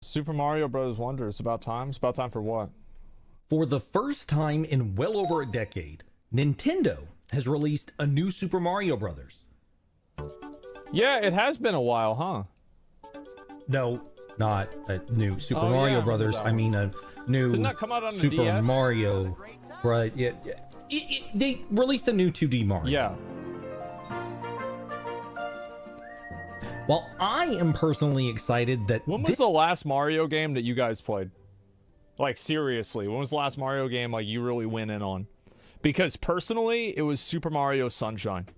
Super Mario Bros. Wonder. It's about time. It's about time for what? For the first time in well over a decade, Nintendo has released a new Super Mario Bros. Yeah, it has been a while, huh? No, not a new Super Mario Brothers. I mean a new Didn't that come out on the Super DS? Mario. Right? Yeah. They released a new 2D Mario. Yeah. Well, I am personally excited that. When was the last Mario game that you guys played? Like, seriously, when was the last Mario game like you really went in on? Because personally, it was Super Mario Sunshine.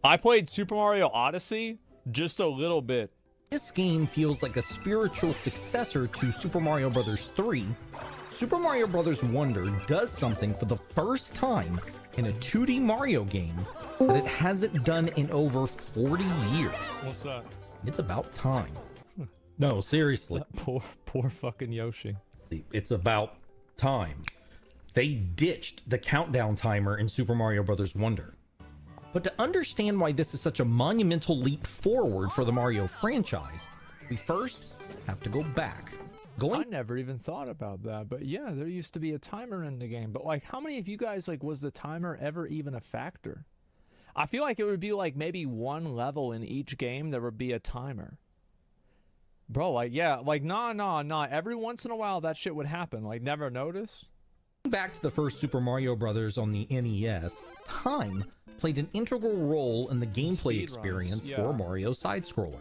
I played Super Mario Odyssey just a little bit. This game feels like a spiritual successor to Super Mario Bros. 3. Super Mario Bros. Wonder does something for the first time in a 2D Mario game that it hasn't done in over 40 years. What's that? It's about time. No, seriously. Poor fucking Yoshi. It's about time. They ditched the countdown timer in Super Mario Bros. Wonder. But to understand why this is such a monumental leap forward for the Mario franchise, we first have to go back. I never even thought about that, but yeah, there used to be a timer in the game. But like, how many of you guys, like, was the timer ever even a factor? I feel like it would be like maybe one level in each game there would be a timer. Bro, like, yeah, like, nah. Every once in a while that shit would happen. Like, never noticed? Back to the first Super Mario Bros. On the NES, time played an integral role in the gameplay experience for Mario side-scroller.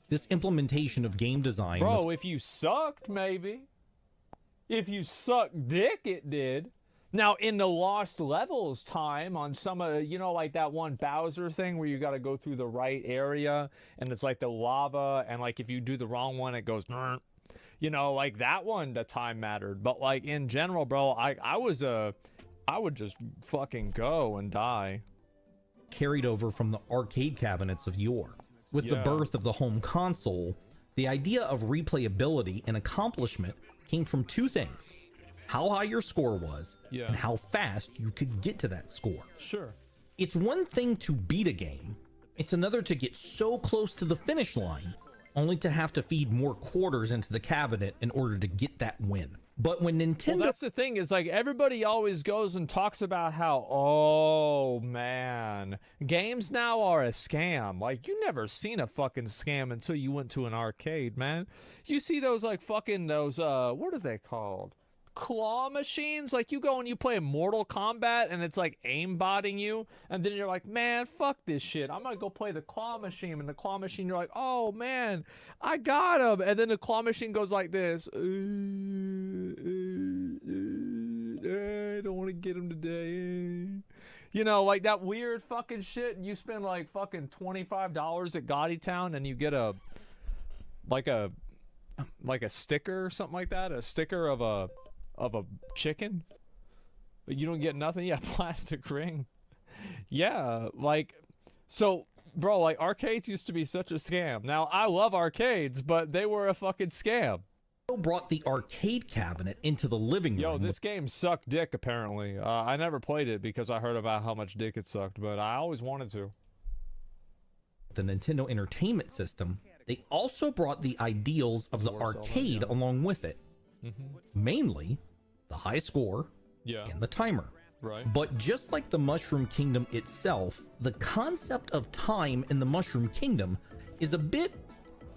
This implementation of game design if you sucked, maybe. If you sucked dick, it did. Now, in the Lost Levels time, on some of, you know, like that one Bowser thing where you got to go through the right area, and it's like the lava, and like if you do the wrong one, it goes, you know, like that one, the time mattered. But like in general, bro, I would just fucking go and die. Carried over from the arcade cabinets of yore. With the birth of the home console, the idea of replayability and accomplishment came from two things: how high your score was, and how fast you could get to that score. Sure. It's one thing to beat a game, it's another to get so close to the finish line, only to have to feed more quarters into the cabinet in order to get that win. But when Nintendo... Well, that's the thing, is like everybody always goes and talks about how, oh man, games now are a scam. Like, you never seen a fucking scam until you went to an arcade, man. You see those like fucking, those, what are they called? Claw machines. Like, you go and you play Mortal Kombat and it's like aimbotting you, and then you're like, man, fuck this shit, I'm gonna go play the claw machine. And the claw machine, you're like, oh man, I got him. And then the claw machine goes like this, I don't want to get him today. You know, like that weird fucking shit. And you spend like fucking $25 at Gotti Town and you get a like a sticker or something like that, a sticker of a chicken, but you don't get nothing. Yeah, plastic ring. Yeah, like, so bro, like arcades used to be such a scam. Now I love arcades, but they were a fucking scam. Brought the arcade cabinet into the living room. Yo, this game sucked dick apparently. I never played it because I heard about how much dick it sucked, but I always wanted to. The Nintendo Entertainment System, they also brought the ideals of the arcade along with it. Mainly the high score and the timer. Right. But just like the Mushroom Kingdom itself, the concept of time in the Mushroom Kingdom is a bit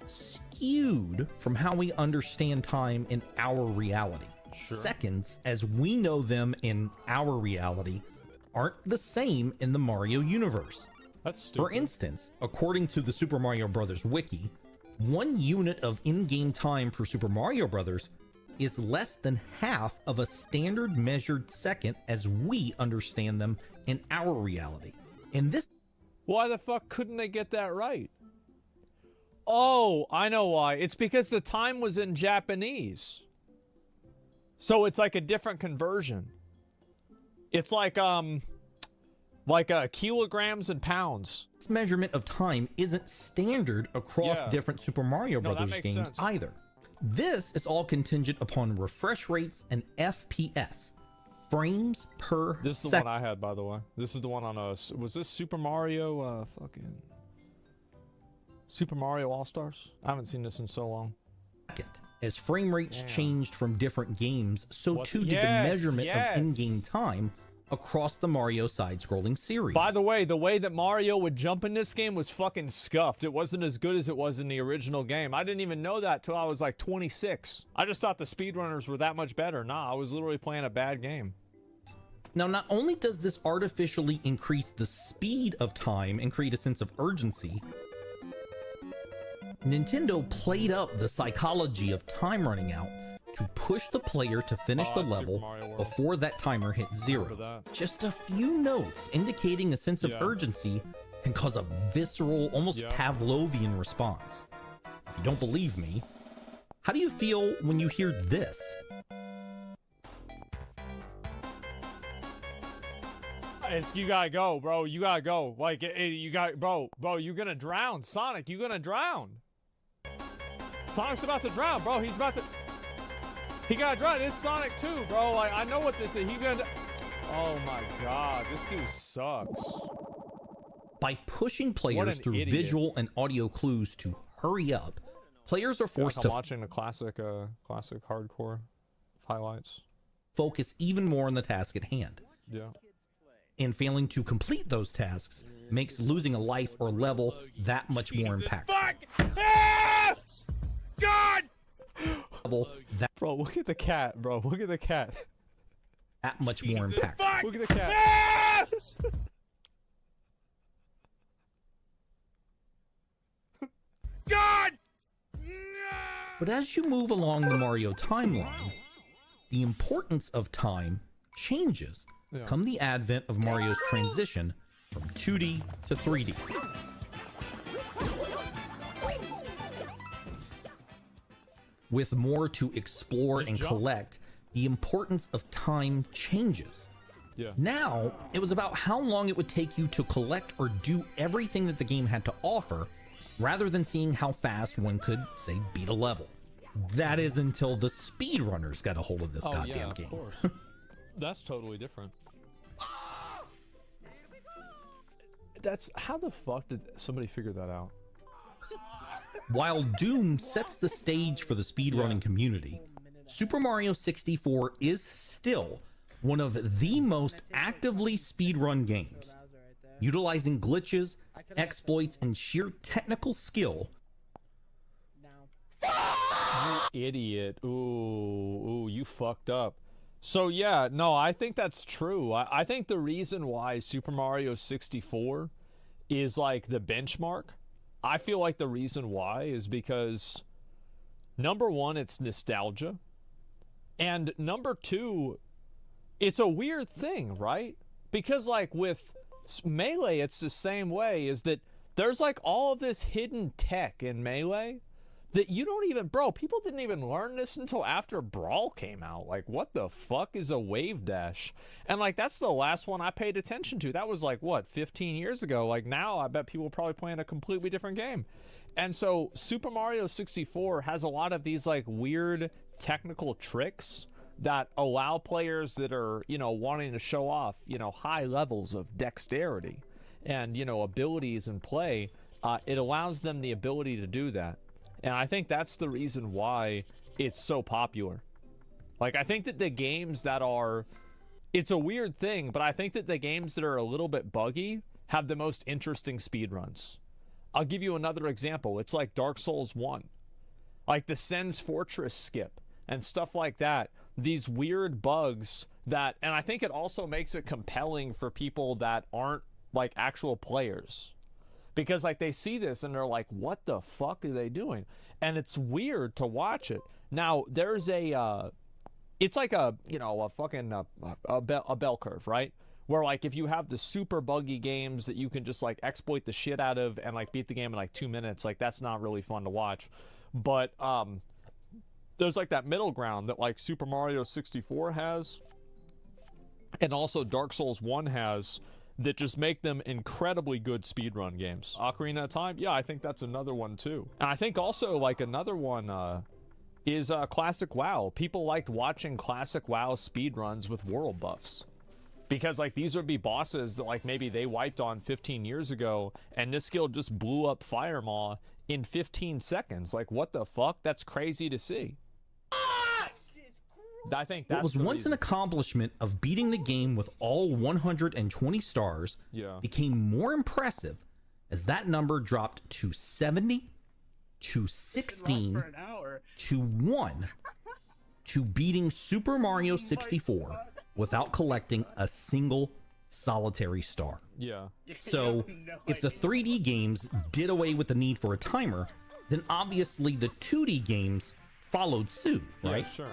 skewed from how we understand time in our reality. Sure. Seconds, as we know them in our reality, aren't the same in the Mario universe. That's stupid. For instance, according to the Super Mario Bros. Wiki, 1 unit of in-game time for Super Mario Bros. Is less than half of a standard measured second as we understand them in our reality. And this... Why the fuck couldn't they get that right? Oh, I know why. It's because the time was in Japanese. So it's like a different conversion. It's like kilograms and pounds. This measurement of time isn't standard across different Super Mario Bros. Games either. This is all contingent upon refresh rates and FPS, frames per This is the second. one I had, by the way. This is the one on was this Super Mario, fucking Super Mario All-Stars? I haven't seen this in so long. As frame rates Damn. changed from different games, so What- too did the Yes, measurement yes. of in-game time across the Mario side-scrolling series. By the way that Mario would jump in this game was fucking scuffed. It wasn't as good as it was in the original game. I didn't even know that till I was like 26. I just thought the speedrunners were that much better. Nah, I was literally playing a bad game. Now, not only does this artificially increase the speed of time and create a sense of urgency, Nintendo played up the psychology of time running out to push the player to finish the Super level Mario World. before that timer hits zero. Remember that. Just a few notes indicating a sense of Yeah. urgency can cause a visceral, almost Yeah. Pavlovian response. If you don't believe me, how do you feel when you hear this? You gotta go, bro. You gotta go. Like, you got, bro, you're gonna drown. Sonic, you're gonna drown. Sonic's about to drown, bro. He gotta drown. It's Sonic too, bro. Like, I know what this is. He's gonna. Oh my god, this dude sucks. By pushing players an through idiot. visual and audio clues to hurry up, players are forced I'm to watching the classic hardcore highlights. focus even more on the task at hand. Yeah. And failing to complete those tasks makes losing a life or level that much more impactful. Fuck! Ah! God! Level Bro, look at the cat, bro. Look at the cat. that much more impactful. Fuck! Look at the cat. Ah! God! But as you move along the Mario timeline, the importance of time changes Yeah. come the advent of Mario's transition from 2D to 3D. With more to explore and jump. collect, the importance of time changes. Yeah. Now, it was about how long it would take you to collect or do everything that the game had to offer, rather than seeing how fast one could, say, beat a level. That is until the speedrunners got a hold of this goddamn game. Of course. That's totally different. That's how the fuck did somebody figure that out? While Doom sets the stage for the speedrunning community, Super Mario 64 is still one of the most actively speedrun games, utilizing glitches, exploits, and sheer technical skill. Idiot. Ooh, you fucked up. So yeah, no, I think that's true. I think the reason why Super Mario 64 is like the benchmark, I feel like the reason why is because number one, it's nostalgia. And number two, it's a weird thing, right? Because like with Melee, it's the same way, is that there's like all of this hidden tech in Melee that you don't even, bro, people didn't even learn this until after Brawl came out. Like, what the fuck is a wave dash? And like, that's the last one I paid attention to. That was like, what, 15 years ago? Like now, I bet people are probably playing a completely different game. And so Super Mario 64 has a lot of these like weird technical tricks that allow players that are, you know, wanting to show off, you know, high levels of dexterity and, you know, abilities in play. It allows them the ability to do that. And I think that's the reason why it's so popular. Like, I think that the games that are, it's a weird thing, but I think that the games that are a little bit buggy have the most interesting speedruns. I'll give you another example. It's like Dark Souls 1. Like the Sen's Fortress skip and stuff like that. These weird bugs that, and I think it also makes it compelling for people that aren't like actual players. Because like they see this and they're like, what the fuck are they doing? And it's weird to watch it. Now there's a, it's like a, you know, a fucking, a bell curve, right? Where like if you have the super buggy games that you can just like exploit the shit out of and like beat the game in like 2 minutes, like that's not really fun to watch. But there's like that middle ground that like Super Mario 64 has, and also Dark Souls 1 has, that just make them incredibly good speedrun games. Ocarina of Time, yeah, I think that's another one too. And I think also like another one is classic WoW. People liked watching classic WoW speedruns with world buffs. Because, like, these would be bosses that, like, maybe they wiped on 15 years ago, and this skill just blew up Firemaw in 15 seconds. Like, what the fuck? That's crazy to see. I think that's what was once an accomplishment of beating the game with all 120 stars became more impressive as that number dropped to 70, to 16, to 1, to beating Super Mario 64 without collecting a single solitary star. Yeah. So, if the 3D games did away with the need for a timer, then obviously the 2D games followed suit, right? Yeah, sure.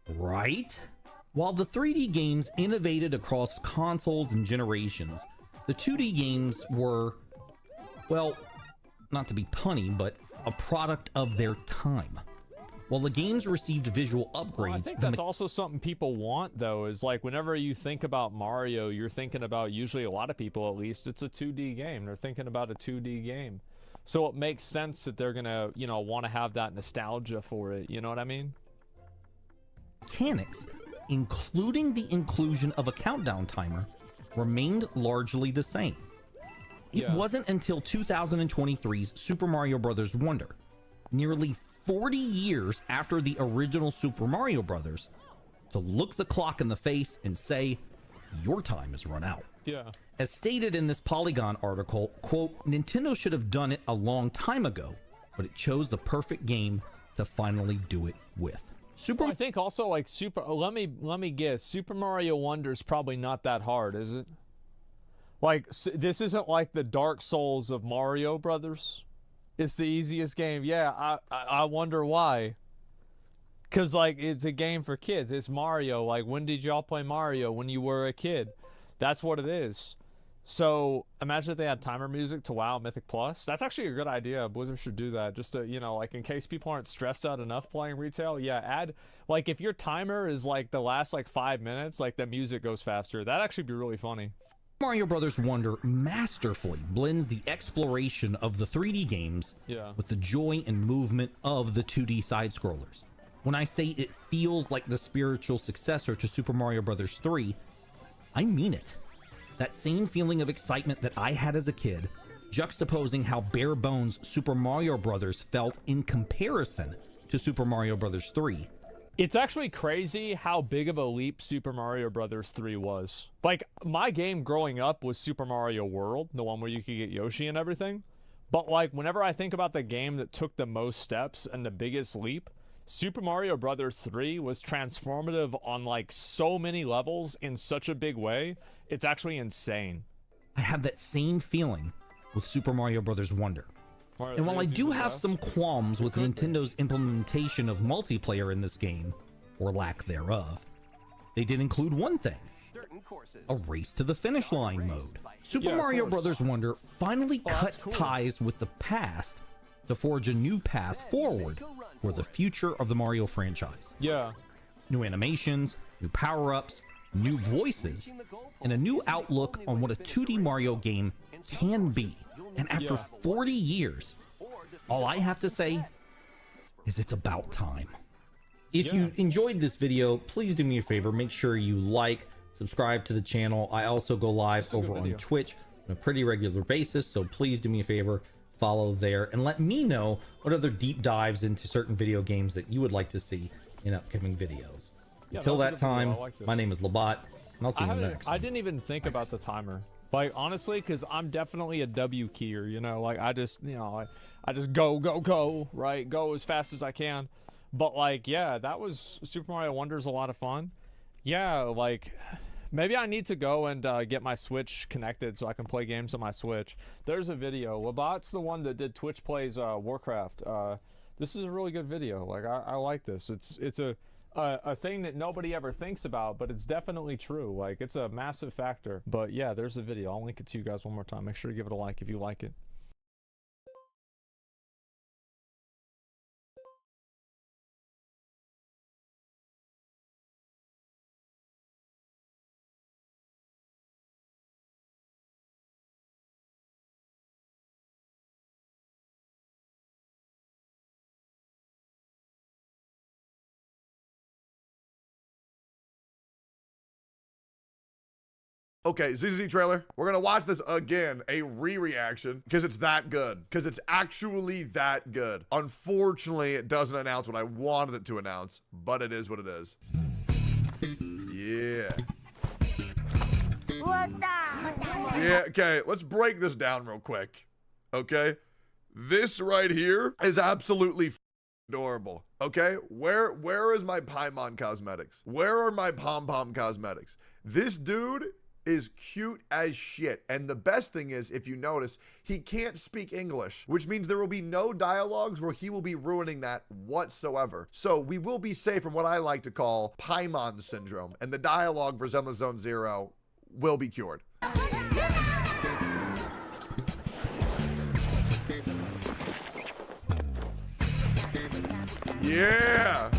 Right? While the 3D games innovated across consoles and generations, the 2D games were, well, not to be punny, but a product of their time. While the games received visual upgrades... Well, I think that's also something people want, though, is like whenever you think about Mario, you're thinking about, usually a lot of people at least, it's a 2D game. They're thinking about a 2D game. So it makes sense that they're gonna, you know, want to have that nostalgia for it. You know what I mean? Mechanics, including the inclusion of a countdown timer, remained largely the same. It wasn't until 2023's Super Mario Bros. Wonder, nearly 40 years after the original Super Mario Bros., to look the clock in the face and say, your time has run out. Yeah. As stated in this Polygon article, quote, Nintendo should have done it a long time ago, but it chose the perfect game to finally do it with. I think also, like, let me guess, Super Mario Wonder is probably not that hard, is it? Like, this isn't like the Dark Souls of Mario Brothers. It's the easiest game. Yeah, I wonder why. Because, like, it's a game for kids. It's Mario. Like, when did y'all play Mario? When you were a kid. That's what it is. So, imagine if they had timer music to WoW Mythic Plus. That's actually a good idea. Blizzard should do that. Just to, you know, like, in case people aren't stressed out enough playing retail. Yeah, add, like, if your timer is, like, the last, like, 5 minutes, like, the music goes faster. That'd actually be really funny. Mario Bros. Wonder masterfully blends the exploration of the 3D games with the joy and movement of the 2D side-scrollers. When I say it feels like the spiritual successor to Super Mario Bros. 3, I mean it. That same feeling of excitement that I had as a kid, juxtaposing how bare bones Super Mario Bros. Felt in comparison to Super Mario Bros. 3. It's actually crazy how big of a leap Super Mario Bros. 3 was. Like, my game growing up was Super Mario World, the one where you could get Yoshi and everything. But, like, whenever I think about the game that took the most steps and the biggest leap, Super Mario Bros. 3 was transformative on, like, so many levels in such a big way. It's actually insane. I have that same feeling with Super Mario Bros. Wonder. And while I do have some qualms with Nintendo's implementation of multiplayer in this game, or lack thereof, they did include one thing: a race to the finish line mode. Super Mario Bros. Wonder finally cuts ties with the past to forge a new path forward for the future of the Mario franchise. New animations, new power-ups, new voices, and a new outlook on what a 2D Mario game can be. And after 40 years, all I have to say is it's about time. If you enjoyed this video, please do me a favor. Make sure you like, subscribe to the channel. I also go live over on Twitch on a pretty regular basis, so please do me a favor, follow there, and let me know what other deep dives into certain video games that you would like to see in upcoming videos. Until that time, my name is Labat, and I'll see you in the next one. I didn't even think about the timer. Like, honestly, because I'm definitely a W keyer, you know? Like, I just, you know, I just go, right? Go as fast as I can. But, like, yeah, that was Super Mario Wonder's a lot of fun. Yeah, like, maybe I need to go and get my Switch connected so I can play games on my Switch. There's a video. Labat's the one that did Twitch Plays Warcraft. This is a really good video. Like, I like this. It's a thing that nobody ever thinks about, but it's definitely true. Like, it's a massive factor. But yeah, there's a video. I'll link it to you guys one more time. Make sure to give it a like if you like it. Okay, ZZ trailer. We're gonna watch this again, a re-reaction, because it's that good. Because it's actually that good. Unfortunately, it doesn't announce what I wanted it to announce, but it is what it is. Yeah. Yeah, okay, let's break this down real quick. Okay? This right here is absolutely adorable. Okay? Where is my Paimon cosmetics? Where are my pom-pom cosmetics? This dude is cute as shit. And the best thing is, if you notice, he can't speak English, which means there will be no dialogues where he will be ruining that whatsoever. So we will be safe from what I like to call Paimon syndrome, and the dialogue for Zenless Zone Zero will be cured. Yeah.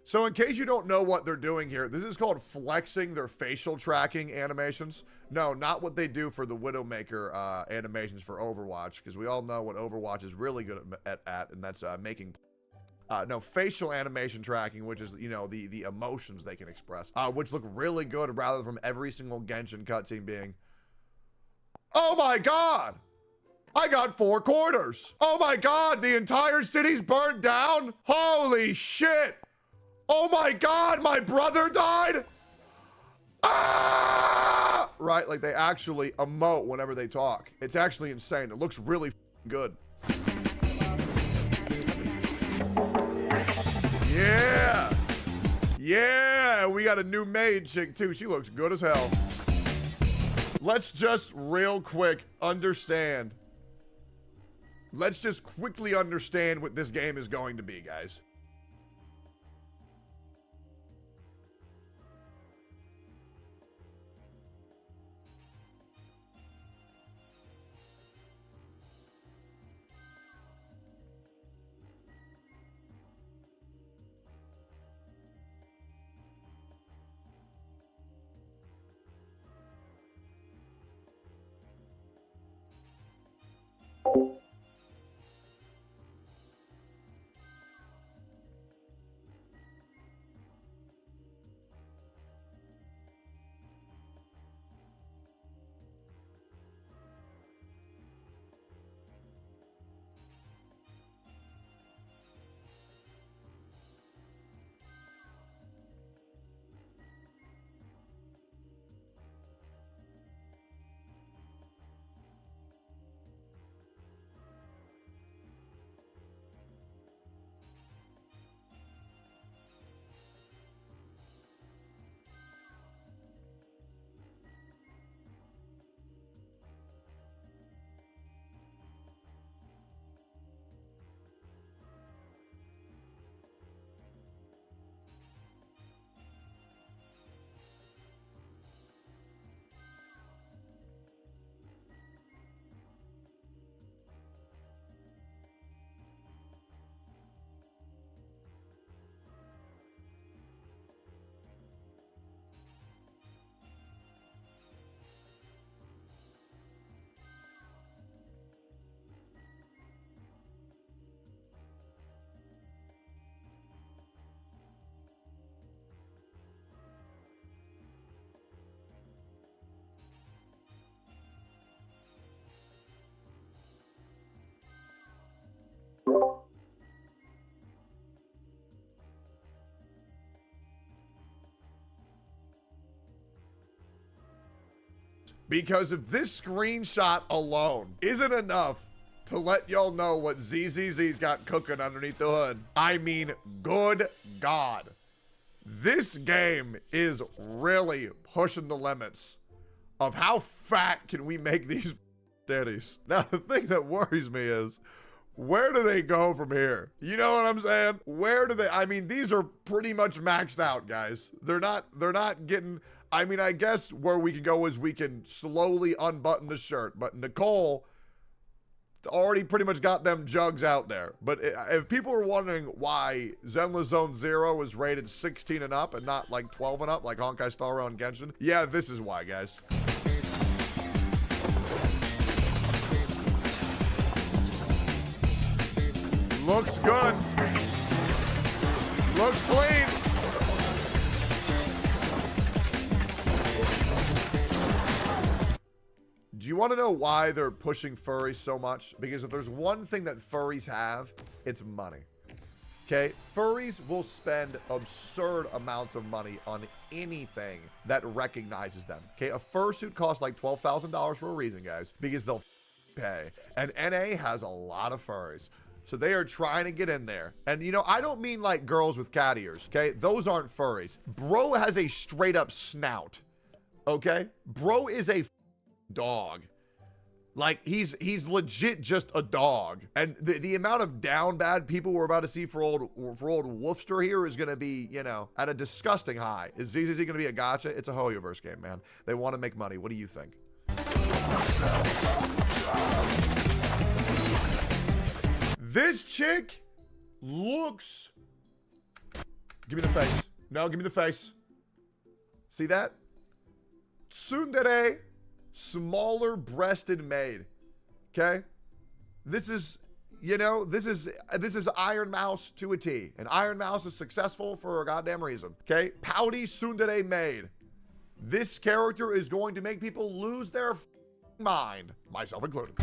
So in case you don't know what they're doing here, this is called flexing their facial tracking animations. No, not what they do for the Widowmaker animations for Overwatch, because we all know what Overwatch is really good at, and that's making... no, facial animation tracking, which is, you know, the emotions they can express, which look really good rather from every single Genshin cutscene being, oh my god! I got 4 quarters! Oh my god, the entire city's burnt down? Holy shit! Oh my god, my brother died? Ah! Right, like they actually emote whenever they talk. It's actually insane. It looks really good. Yeah! Yeah! We got a new maid chick too. She looks good as hell. Let's just real quick understand. Let's just quickly understand what this game is going to be, guys. Because if this screenshot alone isn't enough to let y'all know what ZZZ's got cooking underneath the hood, I mean, good God. This game is really pushing the limits of how fat can we make these titties. Now, the thing that worries me is, where do they go from here? You know what I'm saying? Where do they, I mean, these are pretty much maxed out, guys. They're not getting, I mean, I guess where we can go is we can slowly unbutton the shirt, but Nicole already pretty much got them jugs out there. But if people are wondering why Zenless Zone Zero is rated 16 and up and not like 12 and up like Honkai Star Rail and Genshin, yeah, this is why, guys. Looks good. Looks clean. you want to know why they're pushing furries so much? Because if there's one thing that furries have, it's money. Okay? Furries will spend absurd amounts of money on anything that recognizes them. Okay? A fursuit costs like $12,000 for a reason, guys, because they'll pay. And NA has a lot of furries. So they are trying to get in there. And, you know, I don't mean like girls with cat ears, okay? Those aren't furries. Bro has a straight up snout, okay? Bro is a dog. Like, he's legit just a dog. And the amount of down bad people we're about to see for old Wolfster here is going to be, you know, at a disgusting high. Is ZZZ going to be a gotcha? It's a Hoyoverse game, man. They want to make money. What do you think? This chick looks... Give me the face. No, give me the face. See that? Tsundere, smaller breasted maid. Okay? This is, you know, this is Iron Mouse to a T. And Iron Mouse is successful for a goddamn reason. Okay? Pouty tsundere maid. This character is going to make people lose their mind. Myself included.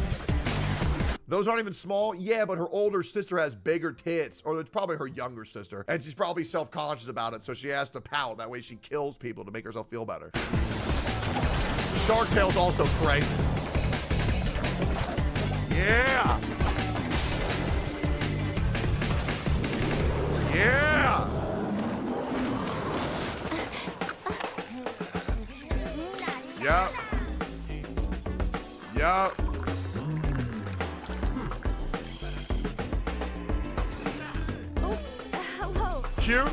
Those aren't even small. Yeah, but her older sister has bigger tits, or it's probably her younger sister, and she's probably self-conscious about it, so she has to pout. That way she kills people to make herself feel better. Shark Tail's also crazy. Yeah! Yeah! Yep. Yep. Cute.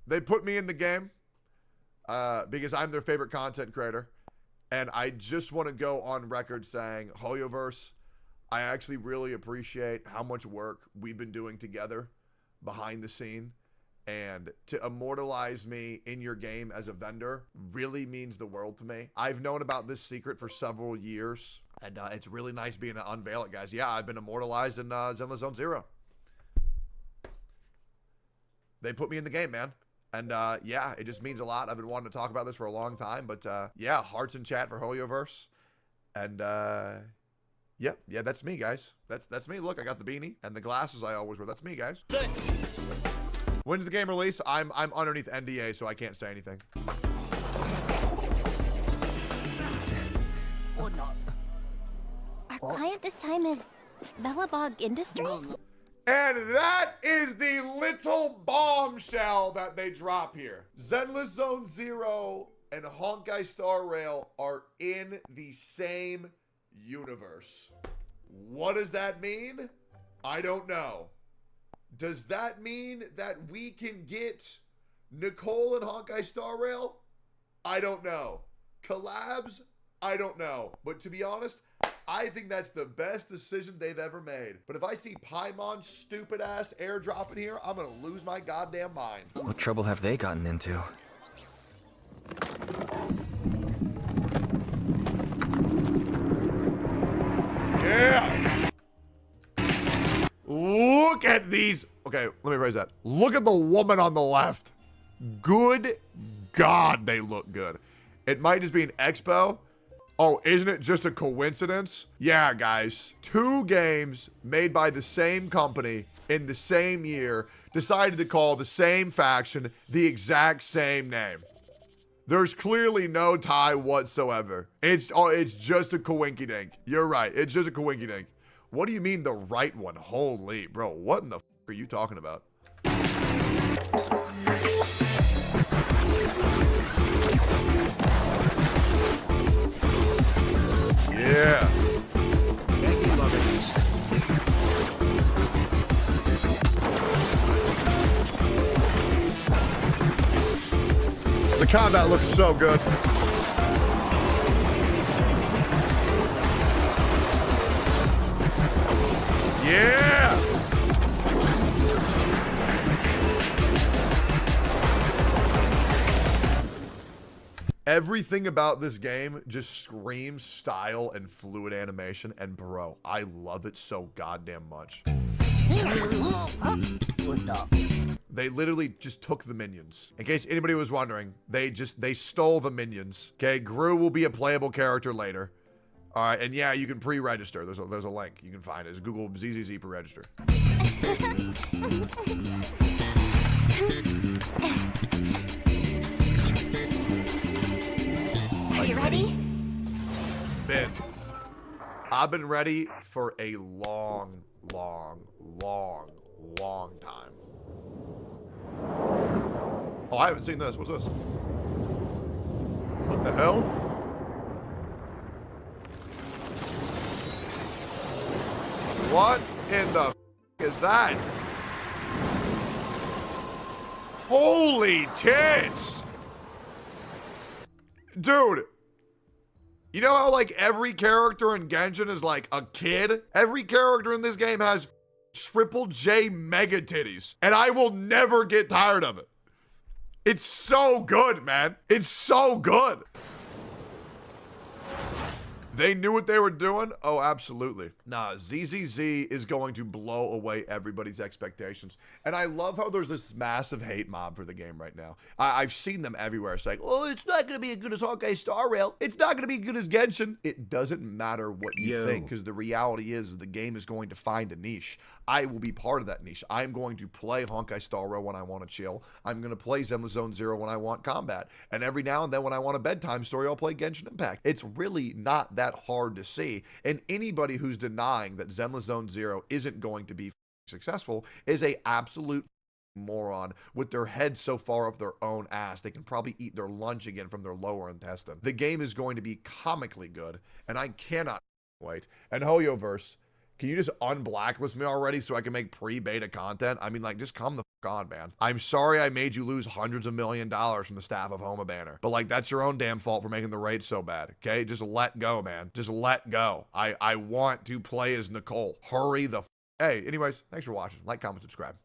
They put me in the game because I'm their favorite content creator, and I just want to go on record saying, Hoyoverse, I actually really appreciate how much work we've been doing together behind the scene, and to immortalize me in your game as a vendor really means the world to me. I've known about this secret for several years, and it's really nice being able to unveil it, guys. Yeah, I've been immortalized in Zenless Zone Zero. They put me in the game, man. And yeah, it just means a lot. I've been wanting to talk about this for a long time, but yeah, hearts in chat for Hoyoverse. And yeah, that's me, guys. That's me. Look, I got the beanie and the glasses I always wear. That's me, guys. When's the game release? I'm underneath NDA, so I can't say anything. Or not. Our client this time is Bellabog Industries? And that is the little bombshell that they drop here. Zenless Zone Zero and Honkai Star Rail are in the same universe. What does that mean? I don't know. Does that mean that we can get Nicole and Honkai Star Rail? I don't know. Collabs? I don't know. But to be honest, I think that's the best decision they've ever made. But if I see Paimon's stupid ass airdrop in here, I'm gonna lose my goddamn mind. What trouble have they gotten into? Yeah! Look at these. Okay, let me raise that. Look at the woman on the left. Good God, they look good. It might just be an expo. Oh, isn't it just a coincidence? Yeah, guys. 2 games made by the same company in the same year decided to call the same faction the exact same name. There's clearly no tie whatsoever. It's just a coinky-dink. You're right. It's just a coinky-dink. What do you mean the right one? Holy, bro. What in the f are you talking about? Yeah. The combat looks so good. Yeah. Everything about this game just screams style and fluid animation, and bro, I love it so goddamn much. They literally just took the minions. In case anybody was wondering, they stole the minions. Okay, Gru will be a playable character later. All right, and yeah, you can pre-register. There's a link. You can find it. It's Google ZZZ pre-register. Are you ready? I've been ready for a long time. Oh, I haven't seen this. What's this? What the hell? What in the is that? Holy tits! Dude, you know how like every character in Genshin is like a kid? Every character in this game has triple J mega titties, and I will never get tired of it. It's so good, man. It's so good. They knew what they were doing? Oh, absolutely. Nah, ZZZ is going to blow away everybody's expectations. And I love how there's this massive hate mob for the game right now. I've seen them everywhere saying, oh, it's not going to be as good as Honkai Star Rail. It's not going to be as good as Genshin. It doesn't matter what you think, because the reality is the game is going to find a niche. I will be part of that niche. I'm going to play Honkai Star Rail when I want to chill. I'm going to play Zenless Zone Zero when I want combat. And every now and then when I want a bedtime story, I'll play Genshin Impact. It's really not that hard to see. And anybody who's denying that Zenless Zone Zero isn't going to be successful is a absolute moron with their head so far up their own ass they can probably eat their lunch again from their lower intestine. The game is going to be comically good, and I cannot wait. And Hoyoverse, can you just unblacklist me already so I can make pre-beta content? I mean, like, just come the fuck on, man. I'm sorry I made you lose hundreds of $1 million from the staff of Homa Banner. But, like, that's your own damn fault for making the raid so bad, okay? Just let go, man. Just let go. I want to play as Nicole. Hurry the Hey, anyways, thanks for watching. Like, comment, subscribe.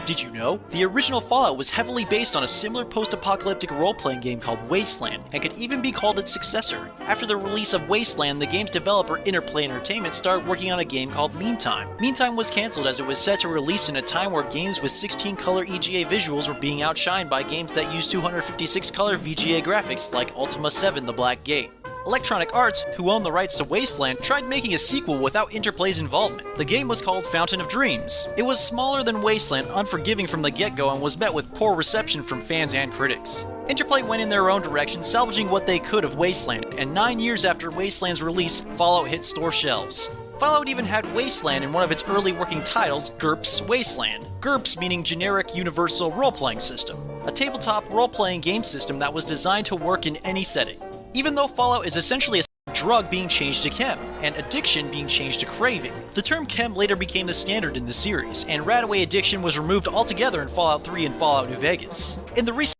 Did you know? The original Fallout was heavily based on a similar post-apocalyptic role-playing game called Wasteland, and could even be called its successor. After the release of Wasteland, the game's developer Interplay Entertainment started working on a game called Meantime. Meantime was cancelled as it was set to release in a time where games with 16-color EGA visuals were being outshined by games that used 256-color VGA graphics like Ultima 7: The Black Gate. Electronic Arts, who owned the rights to Wasteland, tried making a sequel without Interplay's involvement. The game was called Fountain of Dreams. It was smaller than Wasteland, unforgiving from the get-go, and was met with poor reception from fans and critics. Interplay went in their own direction, salvaging what they could of Wasteland, and 9 years after Wasteland's release, Fallout hit store shelves. Fallout even had Wasteland in one of its early working titles, GURPS Wasteland. GURPS meaning Generic Universal Role-Playing System, a tabletop role-playing game system that was designed to work in any setting. Even though Fallout is essentially a drug being changed to chem, and addiction being changed to craving. The term chem later became the standard in the series, and Radaway addiction was removed altogether in Fallout 3 and Fallout New Vegas. In the recent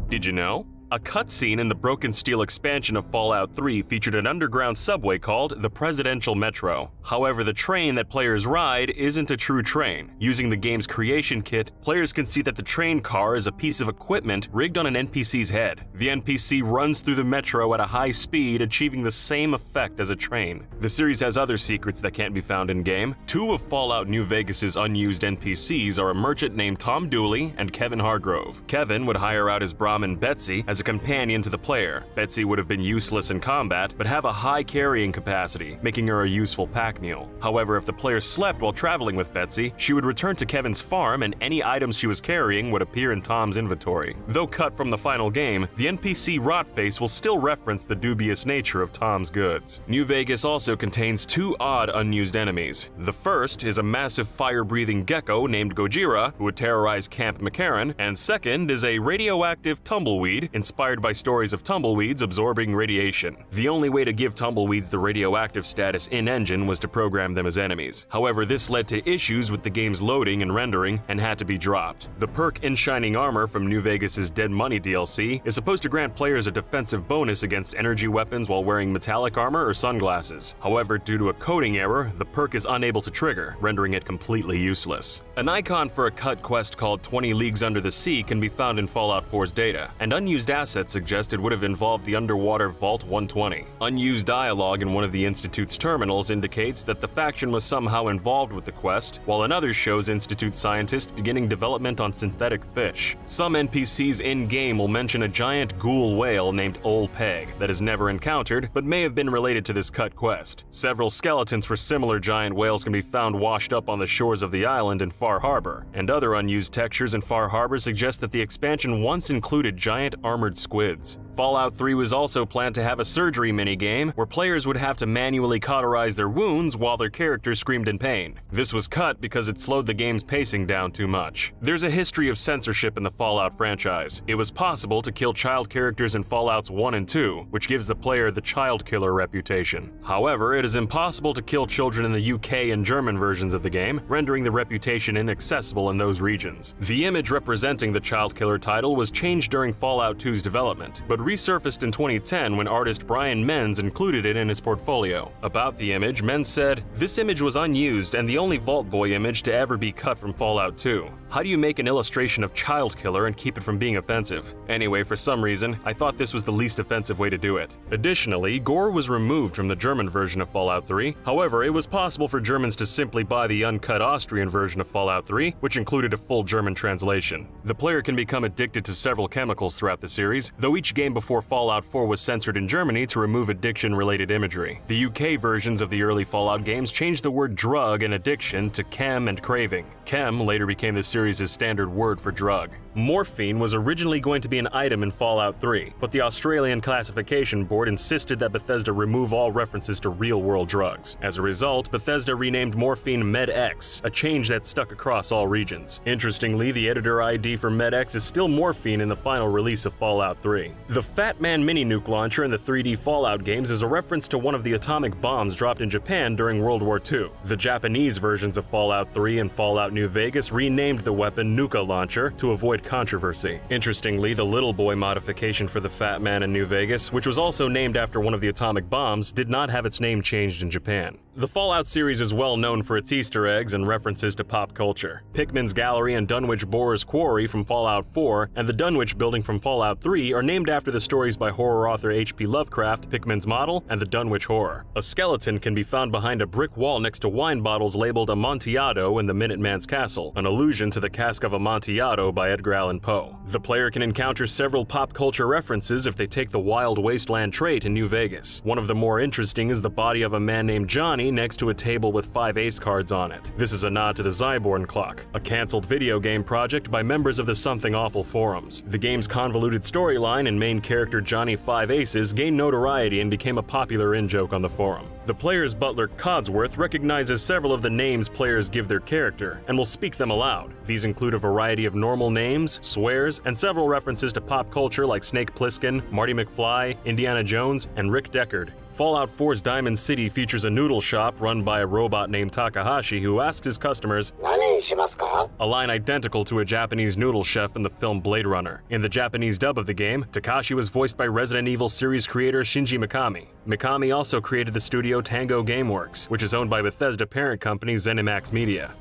Did you know? A cutscene in the Broken Steel expansion of Fallout 3 featured an underground subway called the Presidential Metro. However, the train that players ride isn't a true train. Using the game's creation kit, players can see that the train car is a piece of equipment rigged on an NPC's head. The NPC runs through the metro at a high speed, achieving the same effect as a train. The series has other secrets that can't be found in-game. Two of Fallout New Vegas's unused NPCs are a merchant named Tom Dooley and Kevin Hargrove. Kevin would hire out his Brahmin Betsy as a companion to the player. Betsy would have been useless in combat, but have a high carrying capacity, making her a useful pack mule. However, if the player slept while traveling with Betsy, she would return to Kevin's farm and any items she was carrying would appear in Tom's inventory. Though cut from the final game, the NPC Rotface will still reference the dubious nature of Tom's goods. New Vegas also contains two odd unused enemies. The first is a massive fire-breathing gecko named Gojira, who would terrorize Camp McCarran, and second is a radioactive tumbleweed inspired by stories of tumbleweeds absorbing radiation. The only way to give tumbleweeds the radioactive status in-engine was to program them as enemies. However, this led to issues with the game's loading and rendering and had to be dropped. The perk In Shining Armor from New Vegas's Dead Money DLC is supposed to grant players a defensive bonus against energy weapons while wearing metallic armor or sunglasses. However, due to a coding error, the perk is unable to trigger, rendering it completely useless. An icon for a cut quest called 20 Leagues Under the Sea can be found in Fallout 4's data, and unused assets suggested would have involved the underwater Vault 120. Unused dialogue in one of the Institute's terminals indicates that the faction was somehow involved with the quest, while another shows Institute scientists beginning development on synthetic fish. Some NPCs in-game will mention a giant ghoul whale named Ol Peg that is never encountered, but may have been related to this cut quest. Several skeletons for similar giant whales can be found washed up on the shores of the island in Far Harbor, and other unused textures in Far Harbor suggest that the expansion once included giant armored squids. Fallout 3 was also planned to have a surgery minigame where players would have to manually cauterize their wounds while their characters screamed in pain. This was cut because it slowed the game's pacing down too much. There's a history of censorship in the Fallout franchise. It was possible to kill child characters in Fallouts 1 and 2, which gives the player the child killer reputation. However, it is impossible to kill children in the UK and German versions of the game, rendering the reputation inaccessible in those regions. The image representing the child killer title was changed during Fallout 2's development, but resurfaced in 2010 when artist Brian Menz included it in his portfolio. About the image, Menz said, "This image was unused and the only Vault Boy image to ever be cut from Fallout 2. How do you make an illustration of child killer and keep it from being offensive? Anyway, for some reason, I thought this was the least offensive way to do it." Additionally, gore was removed from the German version of Fallout 3. However, it was possible for Germans to simply buy the uncut Austrian version of Fallout 3, which included a full German translation. The player can become addicted to several chemicals throughout the series, though each game before Fallout 4 was censored in Germany to remove addiction-related imagery. The UK versions of the early Fallout games changed the word drug and addiction to chem and craving. Chem later became the series' standard word for drug. Morphine was originally going to be an item in Fallout 3, but the Australian Classification Board insisted that Bethesda remove all references to real-world drugs. As a result, Bethesda renamed morphine Med-X, a change that stuck across all regions. Interestingly, the editor ID for Med-X is still morphine in the final release of Fallout 3. The Fat Man mini-nuke launcher in the 3D Fallout games is a reference to one of the atomic bombs dropped in Japan during World War II. The Japanese versions of Fallout 3 and Fallout New Vegas renamed the weapon Nuka Launcher to avoid controversy. Interestingly, the Little Boy modification for the Fat Man in New Vegas, which was also named after one of the atomic bombs, did not have its name changed in Japan. The Fallout series is well known for its Easter eggs and references to pop culture. Pickman's Gallery and Dunwich Borer's Quarry from Fallout 4 and the Dunwich Building from Fallout 3 are named after the stories by horror author H.P. Lovecraft, Pickman's Model, and the Dunwich Horror. A skeleton can be found behind a brick wall next to wine bottles labeled Amontillado in the Minuteman's Castle, an allusion to the Cask of Amontillado by Edgar Allan Poe. The player can encounter several pop culture references if they take the Wild Wasteland trait in New Vegas. One of the more interesting is the body of a man named Johnny A next to a table with 5 ace cards on it. This is a nod to the Zyborn clock, a cancelled video game project by members of the Something Awful forums. The game's convoluted storyline and main character Johnny 5 Aces gained notoriety and became a popular in-joke on the forum. The player's butler Codsworth recognizes several of the names players give their character and will speak them aloud. These include a variety of normal names, swears, and several references to pop culture like Snake Plissken, Marty McFly, Indiana Jones, and Rick Deckard. Fallout 4's Diamond City features a noodle shop run by a robot named Takahashi who asks his customers, a line identical to a Japanese noodle chef in the film Blade Runner. In the Japanese dub of the game, Takashi was voiced by Resident Evil series creator Shinji Mikami. Mikami also created the studio Tango Gameworks, which is owned by Bethesda parent company ZeniMax Media.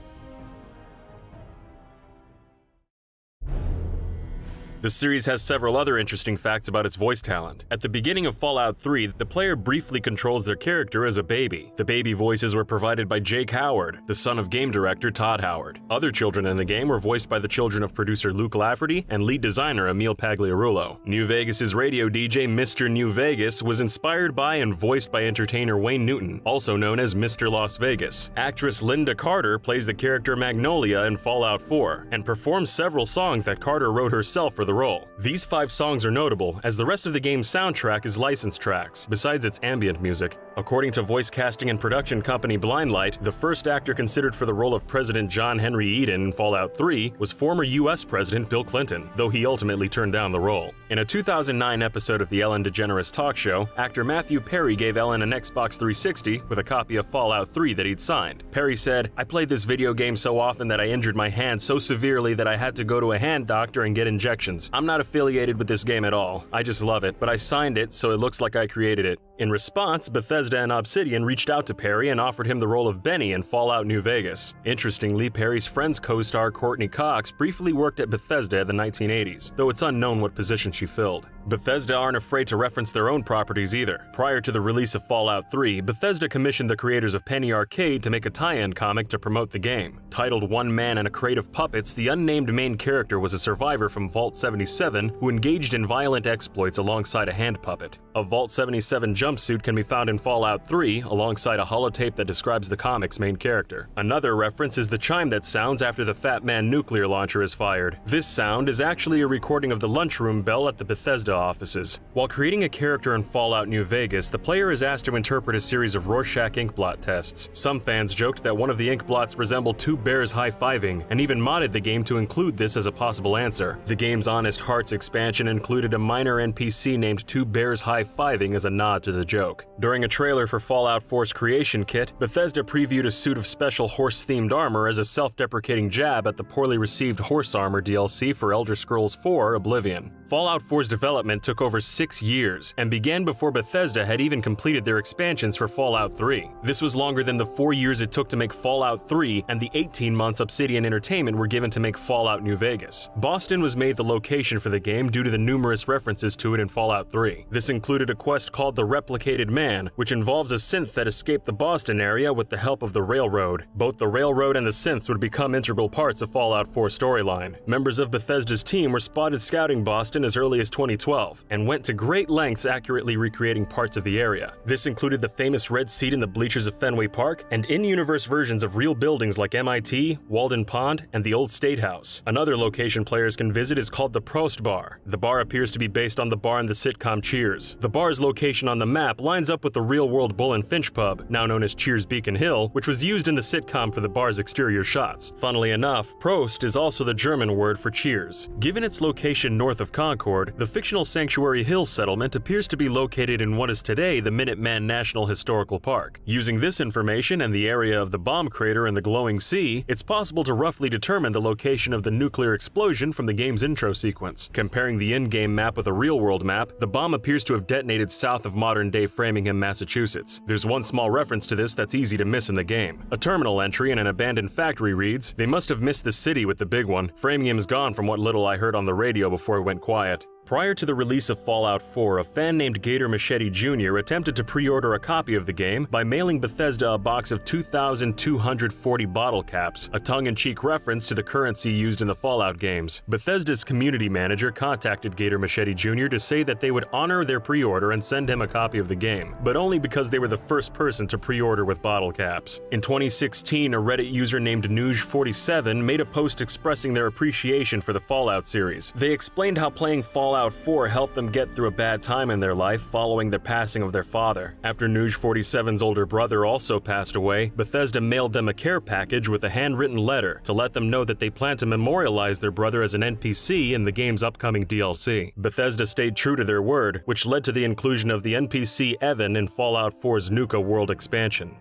The series has several other interesting facts about its voice talent. At the beginning of Fallout 3, the player briefly controls their character as a baby. The baby voices were provided by Jake Howard, the son of game director Todd Howard. Other children in the game were voiced by the children of producer Luke Lafferty and lead designer Emil Pagliarulo. New Vegas's radio DJ Mr. New Vegas was inspired by and voiced by entertainer Wayne Newton, also known as Mr. Las Vegas. Actress Linda Carter plays the character Magnolia in Fallout 4 and performs several songs that Carter wrote herself for the role. These 5 songs are notable, as the rest of the game's soundtrack is licensed tracks, besides its ambient music. According to voice casting and production company Blindlight, the first actor considered for the role of President John Henry Eden in Fallout 3 was former US President Bill Clinton, though he ultimately turned down the role. In a 2009 episode of the Ellen DeGeneres talk show, actor Matthew Perry gave Ellen an Xbox 360 with a copy of Fallout 3 that he'd signed. Perry said, "I played this video game so often that I injured my hand so severely that I had to go to a hand doctor and get injections. I'm not affiliated with this game at all. I just love it, but I signed it so it looks like I created it." In response, Bethesda and Obsidian reached out to Perry and offered him the role of Benny in Fallout New Vegas. Interestingly, Perry's Friends co-star Courtney Cox briefly worked at Bethesda in the 1980s, though it's unknown what position she filled. Bethesda aren't afraid to reference their own properties either. Prior to the release of Fallout 3, Bethesda commissioned the creators of Penny Arcade to make a tie-in comic to promote the game. Titled One Man and a Crate of Puppets, the unnamed main character was a survivor from Vault 77 who engaged in violent exploits alongside a hand puppet. A Vault 77 jumpsuit can be found in Fallout 3 alongside a holotape that describes the comic's main character. Another reference is the chime that sounds after the Fat Man nuclear launcher is fired. This sound is actually a recording of the lunchroom bell at the Bethesda offices. While creating a character in Fallout New Vegas, the player is asked to interpret a series of Rorschach inkblot tests. Some fans joked that one of the inkblots resembled 2 bears high-fiving, and even modded the game to include this as a possible answer. The game's Honest Hearts expansion included a minor NPC named 2 bears high-fiving as a nod to the joke. During a trailer for Fallout 4's creation kit, Bethesda previewed a suit of special horse-themed armor as a self-deprecating jab at the poorly received Horse Armor DLC for Elder Scrolls 4: Oblivion. Fallout 4's development took over 6 years, and began before Bethesda had even completed their expansions for Fallout 3. This was longer than the 4 years it took to make Fallout 3 and the 18 months Obsidian Entertainment were given to make Fallout New Vegas. Boston was made the location for the game due to the numerous references to it in Fallout 3. This included a quest called the Replicated Man, which involves a synth that escaped the Boston area with the help of the Railroad. Both the Railroad and the synths would become integral parts of Fallout 4's storyline. Members of Bethesda's team were spotted scouting Boston as early as 2012, and went to great lengths accurately recreating parts of the area. This included the famous red seat in the bleachers of Fenway Park, and in-universe versions of real buildings like MIT, Walden Pond, and the Old State House. Another location players can visit is called the Prost Bar. The bar appears to be based on the bar in the sitcom Cheers. The bar's location on the map lines up with the real-world Bull and Finch pub, now known as Cheers Beacon Hill, which was used in the sitcom for the bar's exterior shots. Funnily enough, Prost is also the German word for Cheers. Given its location north of Concord, the fictional Sanctuary Hills settlement appears to be located in what is today the Minuteman National Historical Park. Using this information and the area of the bomb crater and the glowing sea, it's possible to roughly determine the location of the nuclear explosion from the game's intro sequence. Comparing the in-game map with a real-world map, the bomb appears to have detonated south of modern-day Framingham, Massachusetts. There's one small reference to this that's easy to miss in the game. A terminal entry in an abandoned factory reads, "They must have missed the city with the big one. Framingham's gone from what little I heard on the radio before it went quiet." Prior to the release of Fallout 4, a fan named Gator Machete Jr. attempted to pre-order a copy of the game by mailing Bethesda a box of 2,240 bottle caps, a tongue-in-cheek reference to the currency used in the Fallout games. Bethesda's community manager contacted Gator Machete Jr. to say that they would honor their pre-order and send him a copy of the game, but only because they were the first person to pre-order with bottle caps. In 2016, a Reddit user named Naurrr47 made a post expressing their appreciation for the Fallout series. They explained how playing Fallout 4 helped them get through a bad time in their life following the passing of their father. After Naurrr47's older brother also passed away, Bethesda mailed them a care package with a handwritten letter to let them know that they plan to memorialize their brother as an NPC in the game's upcoming DLC. Bethesda stayed true to their word, which led to the inclusion of the NPC Evan in Fallout 4's Nuka World expansion.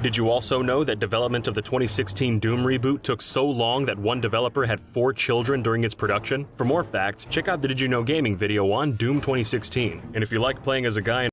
Did you also know that development of the 2016 Doom reboot took so long that one developer had 4 children during its production? For more facts, check out the Did You Know Gaming video on Doom 2016. And if you like playing as a guy in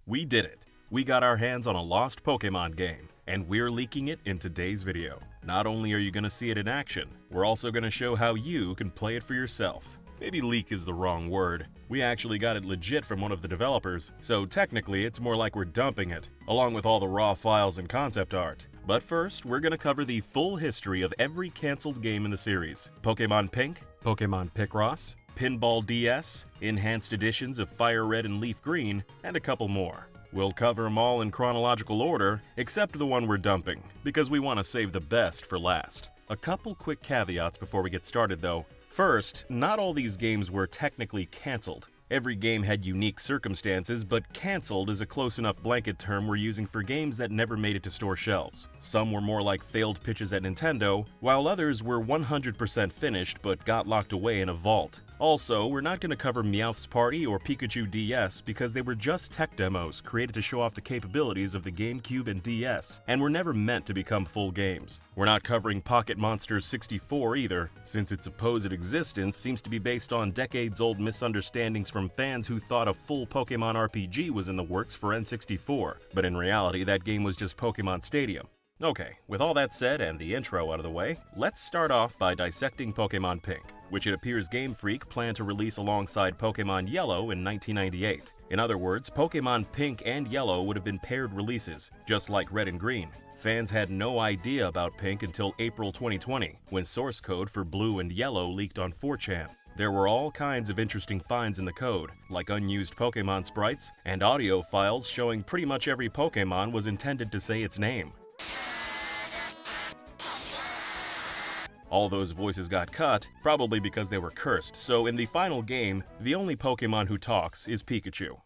We did it. We got our hands on a lost Pokemon game, and we're leaking it in today's video. Not only are you going to see it in action, we're also going to show how you can play it for yourself. Maybe leak is the wrong word. We actually got it legit from one of the developers, so technically it's more like we're dumping it, along with all the raw files and concept art. But first, we're going to cover the full history of every cancelled game in the series. Pokemon Pink, Pokemon Picross, Pinball DS, enhanced editions of Fire Red and Leaf Green, and a couple more. We'll cover them all in chronological order, except the one we're dumping, because we want to save the best for last. A couple quick caveats before we get started though. First, not all these games were technically cancelled. Every game had unique circumstances, but cancelled is a close enough blanket term we're using for games that never made it to store shelves. Some were more like failed pitches at Nintendo, while others were 100% finished but got locked away in a vault. Also, we're not going to cover Meowth's Party or Pikachu DS because they were just tech demos created to show off the capabilities of the GameCube and DS, and were never meant to become full games. We're not covering Pocket Monsters 64 either, since its supposed existence seems to be based on decades-old misunderstandings from fans who thought a full Pokemon RPG was in the works for N64, but in reality that game was just Pokemon Stadium. Okay, with all that said and the intro out of the way, let's start off by dissecting Pokemon Pink, which it appears Game Freak planned to release alongside Pokemon Yellow in 1998. In other words, Pokemon Pink and Yellow would have been paired releases, just like Red and Green. Fans had no idea about Pink until April 2020, when source code for Blue and Yellow leaked on 4chan. There were all kinds of interesting finds in the code, like unused Pokemon sprites, and audio files showing pretty much every Pokemon was intended to say its name. All those voices got cut, probably because they were cursed, so in the final game, the only Pokemon who talks is Pikachu.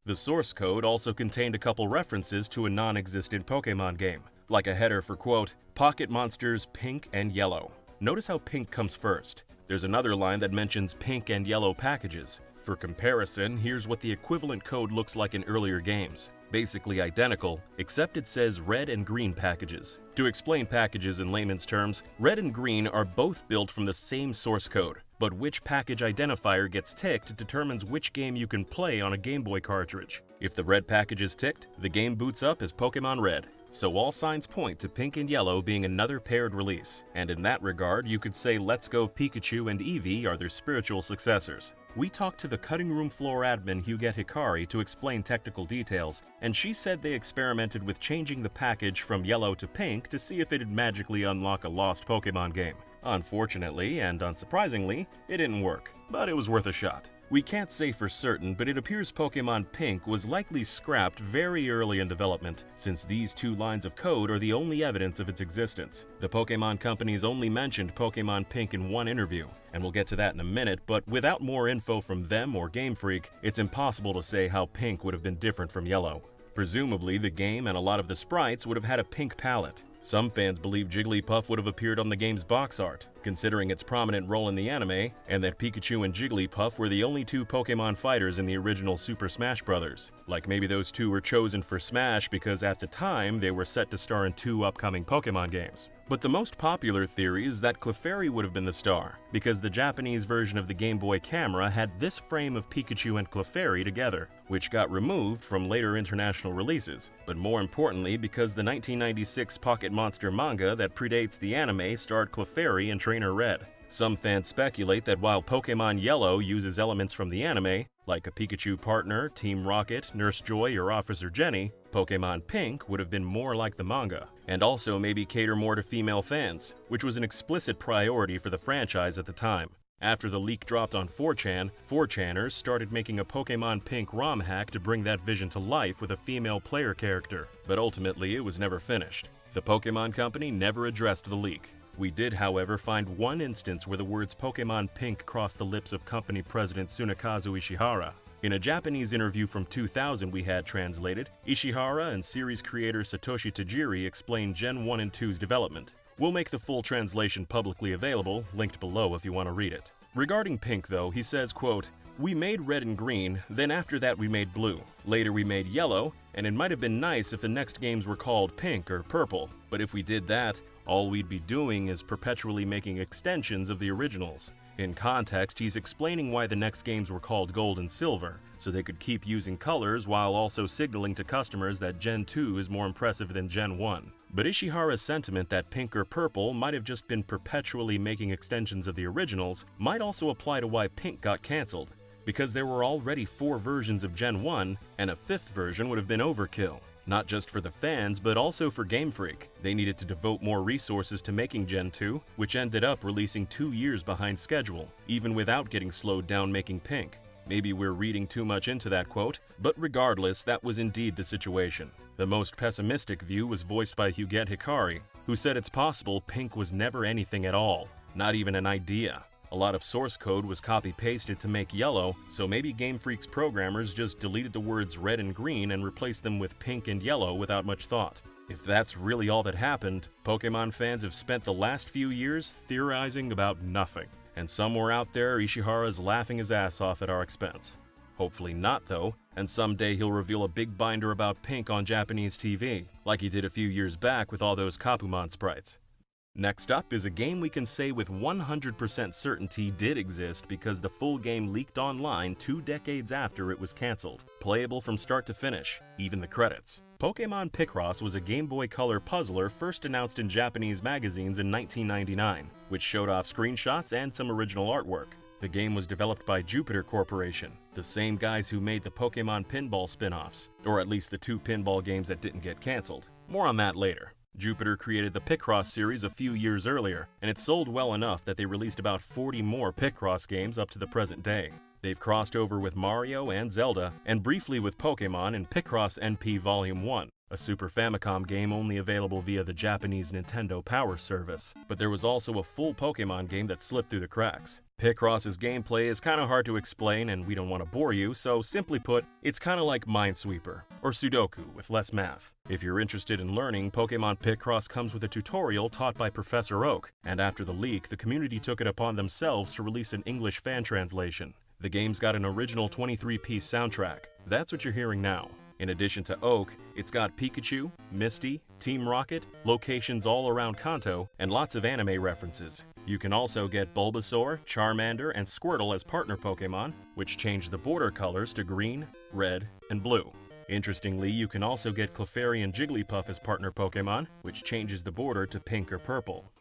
The source code also contained a couple references to a non-existent Pokemon game, like a header for quote, Pocket Monsters Pink and Yellow. Notice how Pink comes first. There's another line that mentions Pink and Yellow packages. For comparison, here's what the equivalent code looks like in earlier games. Basically identical, except it says Red and Green packages. To explain packages in layman's terms, Red and Green are both built from the same source code, but which package identifier gets ticked determines which game you can play on a Game Boy cartridge. If the Red package is ticked, the game boots up as Pokemon Red. So all signs point to Pink and Yellow being another paired release, and in that regard, you could say Let's Go Pikachu and Eevee are their spiritual successors. We talked to the cutting room floor admin Huguette Hikari to explain technical details, and she said they experimented with changing the package from yellow to pink to see if it'd magically unlock a lost Pokemon game. Unfortunately, and unsurprisingly, it didn't work, but it was worth a shot. We can't say for certain, but it appears Pokemon Pink was likely scrapped very early in development, since these two lines of code are the only evidence of its existence. The Pokemon companies only mentioned Pokemon Pink in one interview, and we'll get to that in a minute, but without more info from them or Game Freak, it's impossible to say how Pink would have been different from Yellow. Presumably, the game and a lot of the sprites would have had a pink palette. Some fans believe Jigglypuff would have appeared on the game's box art, considering its prominent role in the anime, and that Pikachu and Jigglypuff were the only two Pokemon fighters in the original Super Smash Bros. Like maybe those two were chosen for Smash because at the time they were set to star in 2 upcoming Pokemon games. But the most popular theory is that Clefairy would have been the star, because the Japanese version of the Game Boy camera had this frame of Pikachu and Clefairy together, which got removed from later international releases, but more importantly because the 1996 Pocket Monster manga that predates the anime starred Clefairy and Trainer Red. Some fans speculate that while Pokemon Yellow uses elements from the anime, like a Pikachu partner, Team Rocket, Nurse Joy, or Officer Jenny, Pokemon Pink would have been more like the manga, and also maybe cater more to female fans, which was an explicit priority for the franchise at the time. After the leak dropped on 4chan, 4chaners started making a Pokemon Pink ROM hack to bring that vision to life with a female player character, but ultimately it was never finished. The Pokemon Company never addressed the leak. We did, however, find one instance where the words Pokemon Pink crossed the lips of company president Tsunekazu Ishihara. In a Japanese interview from 2000 we had translated, Ishihara and series creator Satoshi Tajiri explained Gen 1 and 2's development. We'll make the full translation publicly available, linked below if you want to read it. Regarding Pink though, he says, quote, "We made red and green, then after that we made blue. Later we made yellow, and it might have been nice if the next games were called pink or purple, but if we did that, all we'd be doing is perpetually making extensions of the originals." In context, he's explaining why the next games were called Gold and Silver, so they could keep using colors while also signaling to customers that Gen 2 is more impressive than Gen 1. But Ishihara's sentiment that Pink or Purple might have just been perpetually making extensions of the originals might also apply to why Pink got cancelled, because there were already 4 versions of Gen 1, and a 5th version would have been overkill. Not just for the fans, but also for Game Freak. They needed to devote more resources to making Gen 2, which ended up releasing 2 years behind schedule, even without getting slowed down making Pink. Maybe we're reading too much into that quote, but regardless, that was indeed the situation. The most pessimistic view was voiced by Huguette Hikari, who said it's possible Pink was never anything at all, not even an idea. A lot of source code was copy-pasted to make yellow, so maybe Game Freak's programmers just deleted the words red and green and replaced them with pink and yellow without much thought. If that's really all that happened, Pokemon fans have spent the last few years theorizing about nothing. And somewhere out there, Ishihara's laughing his ass off at our expense. Hopefully not though, and someday he'll reveal a big binder about Pink on Japanese TV, like he did a few years back with all those Kapumon sprites. Next up is a game we can say with 100% certainty did exist because the full game leaked online 2 decades after it was cancelled. Playable from start to finish, even the credits. Pokemon Picross was a Game Boy Color puzzler first announced in Japanese magazines in 1999, which showed off screenshots and some original artwork. The game was developed by Jupiter Corporation, the same guys who made the Pokemon Pinball spin-offs, or at least the 2 pinball games that didn't get cancelled. More on that later. Jupiter created the Picross series a few years earlier, and it sold well enough that they released about 40 more Picross games up to the present day. They've crossed over with Mario and Zelda, and briefly with Pokemon in Picross NP Volume 1, a Super Famicom game only available via the Japanese Nintendo Power Service. But there was also a full Pokemon game that slipped through the cracks. Picross's gameplay is kinda hard to explain and we don't want to bore you, so simply put, it's kinda like Minesweeper, or Sudoku with less math. If you're interested in learning, Pokemon Picross comes with a tutorial taught by Professor Oak, and after the leak, the community took it upon themselves to release an English fan translation. The game's got an original 23-piece soundtrack. That's what you're hearing now. In addition to Oak, it's got Pikachu, Misty, Team Rocket, locations all around Kanto, and lots of anime references. You can also get Bulbasaur, Charmander, and Squirtle as partner Pokemon, which change the border colors to green, red, and blue. Interestingly, you can also get Clefairy and Jigglypuff as partner Pokemon, which changes the border to pink or purple.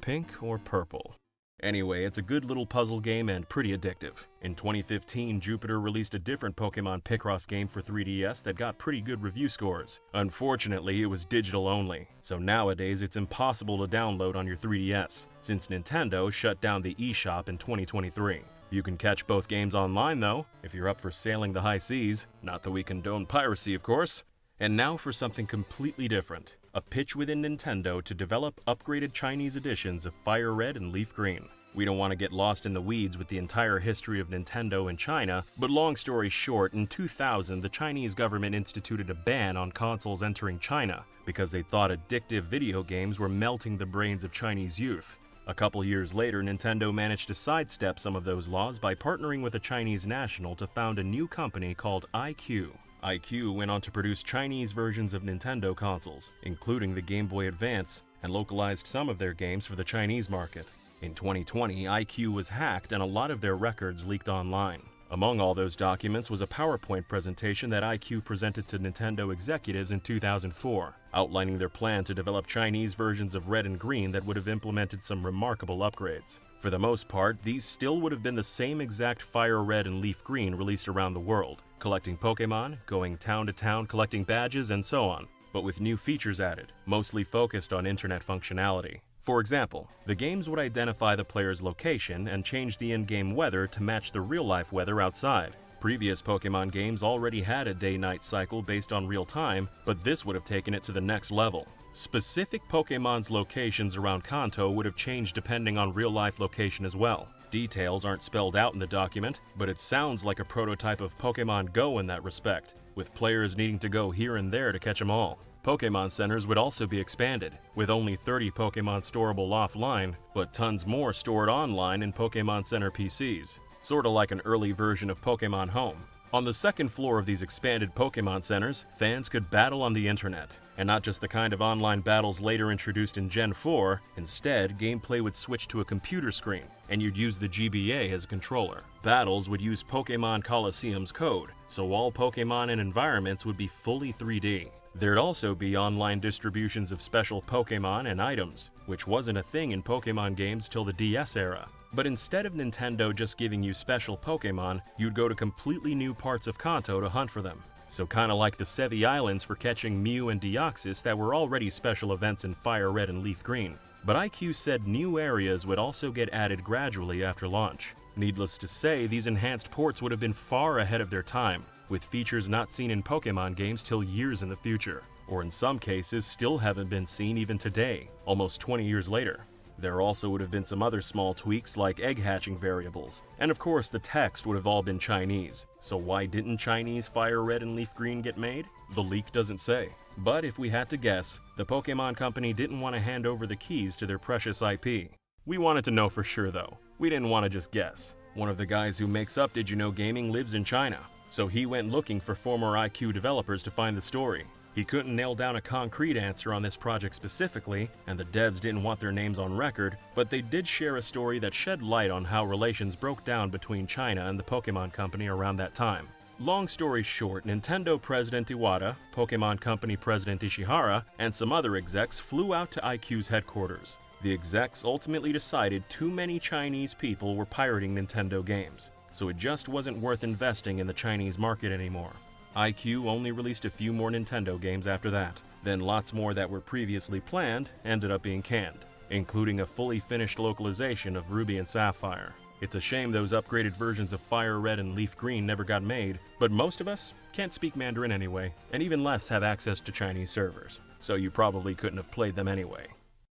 Pink or purple? Anyway, it's a good little puzzle game and pretty addictive. In 2015, Jupiter released a different Pokemon Picross game for 3DS that got pretty good review scores. Unfortunately, it was digital only, so nowadays it's impossible to download on your 3DS, since Nintendo shut down the eShop in 2023. You can catch both games online though, if you're up for sailing the high seas. Not that we condone piracy, of course. And now for something completely different. A pitch within Nintendo to develop upgraded Chinese editions of Fire Red and Leaf Green. We don't want to get lost in the weeds with the entire history of Nintendo in China, but long story short, in 2000 the Chinese government instituted a ban on consoles entering China because they thought addictive video games were melting the brains of Chinese youth. A couple years later, Nintendo managed to sidestep some of those laws by partnering with a Chinese national to found a new company called iQue. iQue went on to produce Chinese versions of Nintendo consoles, including the Game Boy Advance, and localized some of their games for the Chinese market. In 2020, iQue was hacked and a lot of their records leaked online. Among all those documents was a PowerPoint presentation that iQue presented to Nintendo executives in 2004, outlining their plan to develop Chinese versions of Red and Green that would have implemented some remarkable upgrades. For the most part, these still would have been the same exact Fire Red and Leaf Green released around the world, collecting Pokemon, going town to town collecting badges, and so on, but with new features added, mostly focused on internet functionality. For example, the games would identify the player's location and change the in-game weather to match the real-life weather outside. Previous Pokemon games already had a day-night cycle based on real time, but this would have taken it to the next level. Specific Pokemon's locations around Kanto would have changed depending on real-life location as well. Details aren't spelled out in the document, but it sounds like a prototype of Pokemon Go in that respect, with players needing to go here and there to catch them all. Pokemon Centers would also be expanded, with only 30 Pokemon storable offline, but tons more stored online in Pokemon Center PCs, sorta like an early version of Pokemon Home. On the second floor of these expanded Pokemon Centers, fans could battle on the internet, and not just the kind of online battles later introduced in Gen 4, instead, gameplay would switch to a computer screen, and you'd use the GBA as a controller. Battles would use Pokemon Coliseum's code, so all Pokemon and environments would be fully 3D. There'd also be online distributions of special Pokemon and items, which wasn't a thing in Pokemon games till the DS era. But instead of Nintendo just giving you special Pokemon, you'd go to completely new parts of Kanto to hunt for them. So kinda like the Sevi Islands for catching Mew and Deoxys that were already special events in Fire Red and Leaf Green. But iQue said new areas would also get added gradually after launch. Needless to say, these enhanced ports would have been far ahead of their time, with features not seen in Pokemon games till years in the future, or in some cases still haven't been seen even today, almost 20 years later. There also would have been some other small tweaks like egg hatching variables, and of course the text would have all been Chinese. So why didn't Chinese Fire Red and Leaf Green get made? The leak doesn't say. But if we had to guess, the Pokemon Company didn't want to hand over the keys to their precious IP. We wanted to know for sure though. We didn't want to just guess. One of the guys who makes up Did You Know Gaming lives in China, so he went looking for former iQue developers to find the story. He couldn't nail down a concrete answer on this project specifically, and the devs didn't want their names on record, but they did share a story that shed light on how relations broke down between China and the Pokemon Company around that time. Long story short, Nintendo President Iwata, Pokemon Company President Ishihara, and some other execs flew out to iQue's headquarters. The execs ultimately decided too many Chinese people were pirating Nintendo games, so it just wasn't worth investing in the Chinese market anymore. iQue only released a few more Nintendo games after that. Then lots more that were previously planned ended up being canned, including a fully finished localization of Ruby and Sapphire. It's a shame those upgraded versions of Fire Red and Leaf Green never got made, but most of us can't speak Mandarin anyway, and even less have access to Chinese servers, so you probably couldn't have played them anyway.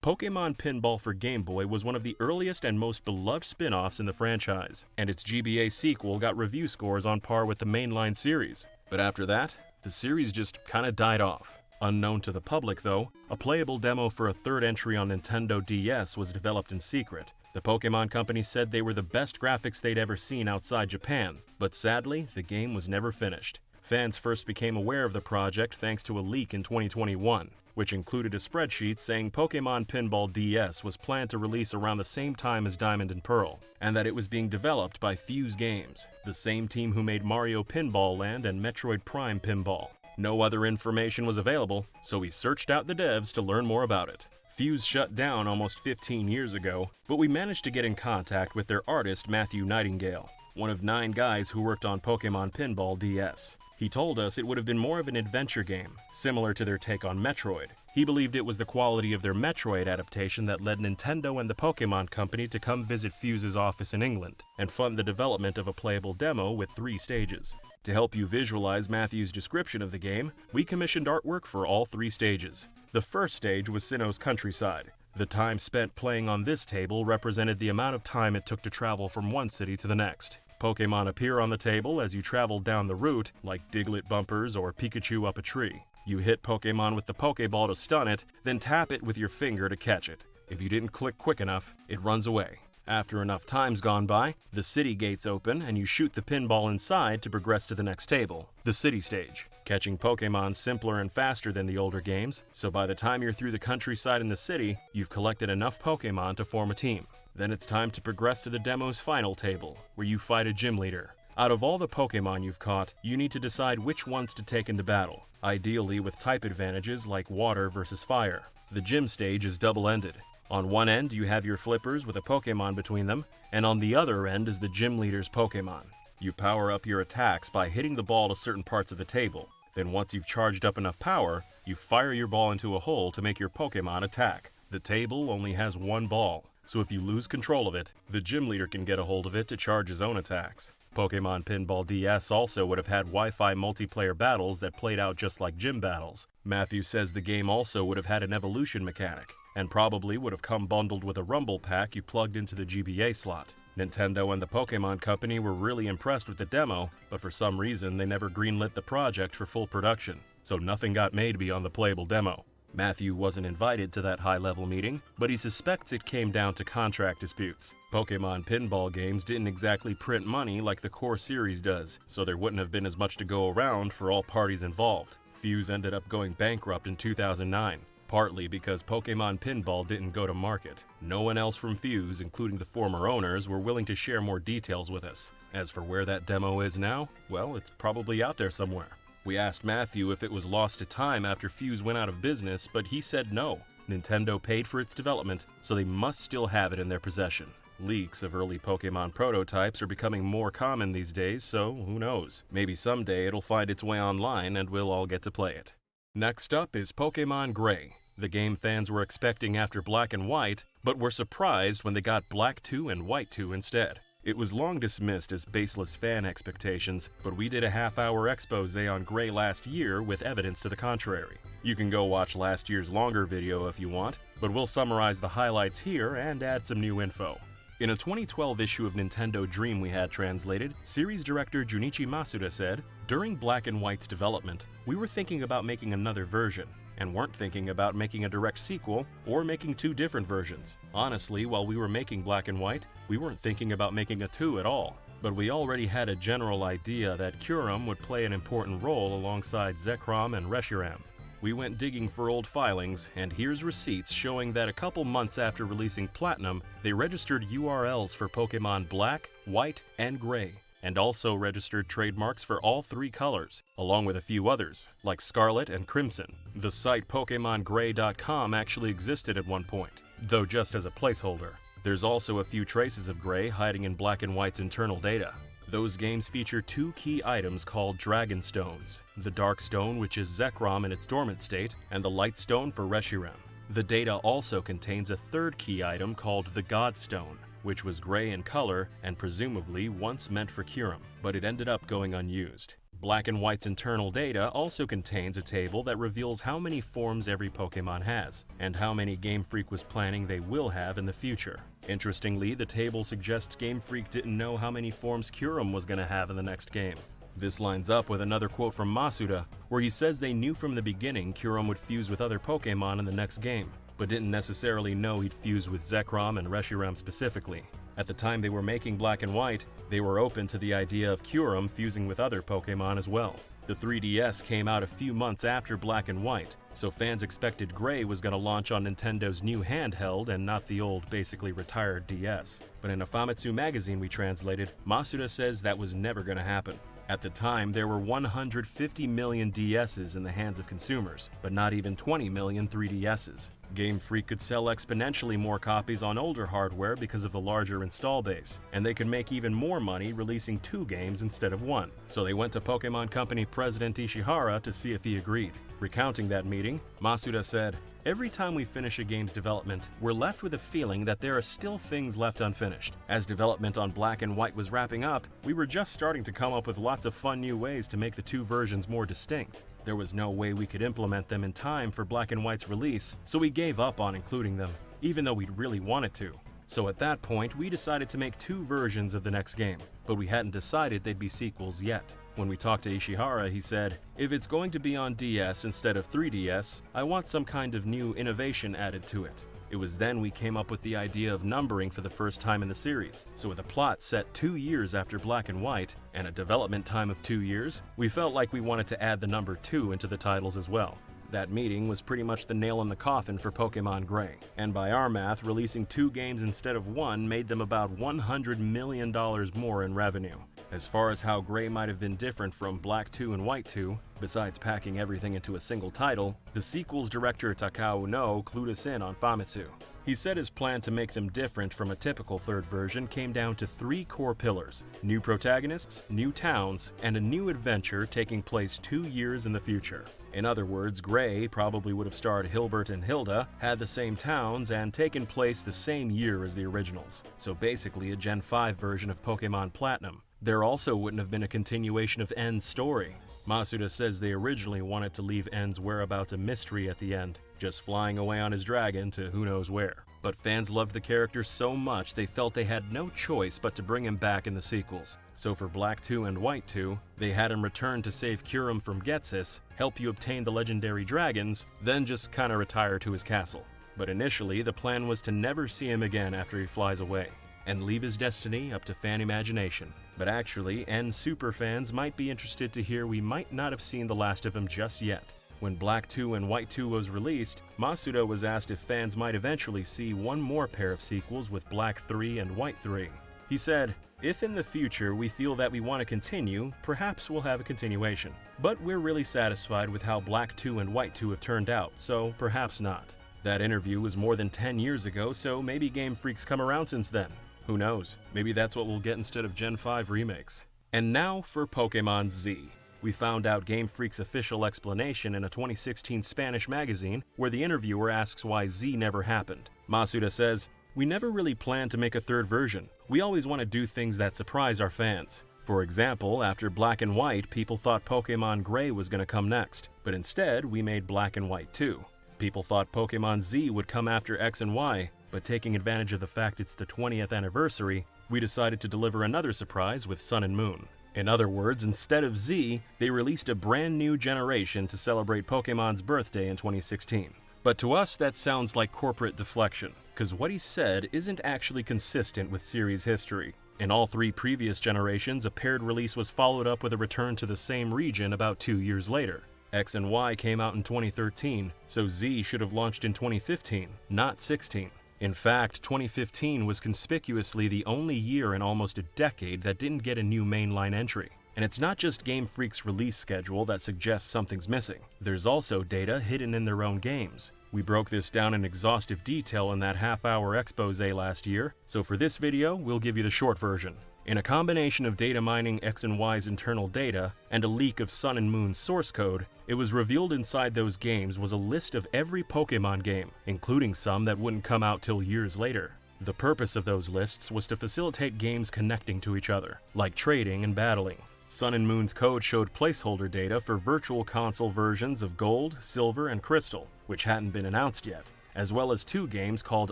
Pokemon Pinball for Game Boy was one of the earliest and most beloved spin-offs in the franchise, and its GBA sequel got review scores on par with the mainline series. But after that, the series just kinda died off. Unknown to the public though, a playable demo for a third entry on Nintendo DS was developed in secret. The Pokemon Company said they were the best graphics they'd ever seen outside Japan, but sadly, the game was never finished. Fans first became aware of the project thanks to a leak in 2021. Which included a spreadsheet saying Pokemon Pinball DS was planned to release around the same time as Diamond and Pearl, and that it was being developed by Fuse Games, the same team who made Mario Pinball Land and Metroid Prime Pinball. No other information was available, so we searched out the devs to learn more about it. Fuse shut down almost 15 years ago, but we managed to get in contact with their artist Matthew Nightingale, one of 9 guys who worked on Pokemon Pinball DS. He told us it would have been more of an adventure game, similar to their take on Metroid. He believed it was the quality of their Metroid adaptation that led Nintendo and the Pokemon Company to come visit Fuse's office in England and fund the development of a playable demo with 3 stages. To help you visualize Matthew's description of the game, we commissioned artwork for all 3 stages. The first stage was Sinnoh's countryside. The time spent playing on this table represented the amount of time it took to travel from one city to the next. Pokemon appear on the table as you travel down the route, like Diglett bumpers or Pikachu up a tree. You hit Pokemon with the Pokeball to stun it, then tap it with your finger to catch it. If you didn't click quick enough, it runs away. After enough time's gone by, the city gates open and you shoot the pinball inside to progress to the next table, the city stage. Catching Pokemon's simpler and faster than the older games, so by the time you're through the countryside and the city, you've collected enough Pokemon to form a team. Then it's time to progress to the demo's final table, where you fight a gym leader. Out of all the Pokemon you've caught, you need to decide which ones to take into battle, ideally with type advantages like water versus fire. The gym stage is double-ended. On one end, you have your flippers with a Pokemon between them, and on the other end is the gym leader's Pokemon. You power up your attacks by hitting the ball to certain parts of the table. Then once you've charged up enough power, you fire your ball into a hole to make your Pokemon attack. The table only has one ball, so if you lose control of it, the gym leader can get a hold of it to charge his own attacks. Pokemon Pinball DS also would have had Wi-Fi multiplayer battles that played out just like gym battles. Matthew says the game also would have had an evolution mechanic, and probably would have come bundled with a Rumble pack you plugged into the GBA slot. Nintendo and the Pokemon Company were really impressed with the demo, but for some reason they never greenlit the project for full production, so nothing got made beyond the playable demo. Matthew wasn't invited to that high-level meeting, but he suspects it came down to contract disputes. Pokemon pinball games didn't exactly print money like the core series does, so there wouldn't have been as much to go around for all parties involved. Fuse ended up going bankrupt in 2009, partly because Pokemon Pinball didn't go to market. No one else from Fuse, including the former owners, were willing to share more details with us. As for where that demo is now, well, it's probably out there somewhere. We asked Matthew if it was lost to time after Fuse went out of business, but he said no. Nintendo paid for its development, so they must still have it in their possession. Leaks of early Pokemon prototypes are becoming more common these days, so who knows? Maybe someday it'll find its way online and we'll all get to play it. Next up is Pokemon Gray, the game fans were expecting after Black and White, but were surprised when they got Black 2 and White 2 instead. It was long dismissed as baseless fan expectations, but we did a half-hour expose on Gray last year with evidence to the contrary. You can go watch last year's longer video if you want, but we'll summarize the highlights here and add some new info. In a 2012 issue of Nintendo Dream we had translated, series director Junichi Masuda said, "During Black and White's development, we were thinking about making another version, and weren't thinking about making a direct sequel or making 2 different versions. Honestly, while we were making Black and White, we weren't thinking about making a 2 at all. But we already had a general idea that Kyurem would play an important role alongside Zekrom and Reshiram. We went digging for old filings, and here's receipts showing that a couple months after releasing Platinum, they registered URLs for Pokemon Black, White, and Gray, and also registered trademarks for all 3 colors, along with a few others, like Scarlet and Crimson. The site PokemonGray.com actually existed at one point, though just as a placeholder. There's also a few traces of Gray hiding in Black and White's internal data. Those games feature 2 key items called Dragon Stones, the Dark Stone, which is Zekrom in its dormant state, and the Light Stone for Reshiram. The data also contains a 3rd key item called the God Stone, which was gray in color and presumably once meant for Kyurem, but it ended up going unused. Black and White's internal data also contains a table that reveals how many forms every Pokemon has, and how many Game Freak was planning they will have in the future. Interestingly, the table suggests Game Freak didn't know how many forms Kyurem was going to have in the next game. This lines up with another quote from Masuda, where he says they knew from the beginning Kyurem would fuse with other Pokemon in the next game, but didn't necessarily know he'd fuse with Zekrom and Reshiram specifically. At the time they were making Black and White, they were open to the idea of Kyurem fusing with other Pokemon as well. The 3DS came out a few months after Black and White, so fans expected Gray was going to launch on Nintendo's new handheld and not the old, basically retired DS. But in a Famitsu magazine we translated, Masuda says that was never going to happen. At the time, there were 150 million DSs in the hands of consumers, but not even 20 million 3DSs. Game Freak could sell exponentially more copies on older hardware because of the larger install base, and they could make even more money releasing 2 games instead of 1. So they went to Pokemon Company President Ishihara to see if he agreed. Recounting that meeting, Masuda said, "Every time we finish a game's development, we're left with a feeling that there are still things left unfinished. As development on Black and White was wrapping up, we were just starting to come up with lots of fun new ways to make the two versions more distinct. There was no way we could implement them in time for Black and White's release, so we gave up on including them, even though we'd really wanted to. So at that point, we decided to make two versions of the next game, but we hadn't decided they'd be sequels yet. When we talked to Ishihara, he said, if it's going to be on DS instead of 3DS, I want some kind of new innovation added to it. It was then we came up with the idea of numbering for the first time in the series. So with a plot set 2 years after Black and White, and a development time of 2 years, we felt like we wanted to add the number 2 into the titles as well. That meeting was pretty much the nail in the coffin for Pokemon Gray, and by our math, releasing 2 games instead of 1 made them about $100 million more in revenue. As far as how Gray might have been different from Black 2 and White 2, besides packing everything into a single title, the sequel's director Takao No clued us in on Famitsu. He said his plan to make them different from a typical third version came down to 3 core pillars: new protagonists, new towns, and a new adventure taking place 2 years in the future. In other words, Gray probably would have starred Hilbert and Hilda, had the same towns, and taken place the same year as the originals. So basically a Gen 5 version of Pokemon Platinum. There also wouldn't have been a continuation of N's story. Masuda says they originally wanted to leave N's whereabouts a mystery at the end, just flying away on his dragon to who knows where. But fans loved the character so much they felt they had no choice but to bring him back in the sequels. So for Black 2 and White 2, they had him return to save Kyurem from Ghetsis, help you obtain the legendary dragons, then just kinda retire to his castle. But initially, the plan was to never see him again after he flies away, and leave his destiny up to fan imagination. But actually, N superfans might be interested to hear we might not have seen the last of him just yet. When Black 2 and White 2 was released, Masuda was asked if fans might eventually see one more pair of sequels with Black 3 and White 3. He said, if in the future we feel that we want to continue, perhaps we'll have a continuation. But we're really satisfied with how Black 2 and White 2 have turned out, so perhaps not. That interview was more than 10 years ago, so maybe Game Freak's come around since then. Who knows? Maybe that's what we'll get instead of Gen 5 remakes. And now for Pokemon Z. We found out Game Freak's official explanation in a 2016 Spanish magazine where the interviewer asks why Z never happened. Masuda says, we never really planned to make a third version. We always want to do things that surprise our fans. For example, after Black and White, people thought Pokemon Gray was going to come next, but instead we made Black and White 2. People thought Pokemon Z would come after X and Y, but taking advantage of the fact it's the 20th anniversary, we decided to deliver another surprise with Sun and Moon. In other words, instead of Z, they released a brand new generation to celebrate Pokemon's birthday in 2016. But to us, that sounds like corporate deflection, because what he said isn't actually consistent with series history. In all 3 previous generations, a paired release was followed up with a return to the same region about 2 years later. X and Y came out in 2013, so Z should have launched in 2015, not 16. In fact, 2015 was conspicuously the only year in almost a decade that didn't get a new mainline entry. And it's not just Game Freak's release schedule that suggests something's missing. There's also data hidden in their own games. We broke this down in exhaustive detail in that half-hour expose last year, so for this video, we'll give you the short version. In a combination of data mining X and Y's internal data and a leak of Sun and Moon's source code, it was revealed inside those games was a list of every Pokemon game, including some that wouldn't come out till years later. The purpose of those lists was to facilitate games connecting to each other, like trading and battling. Sun and Moon's code showed placeholder data for virtual console versions of Gold, Silver, and Crystal, which hadn't been announced yet, as well as 2 games called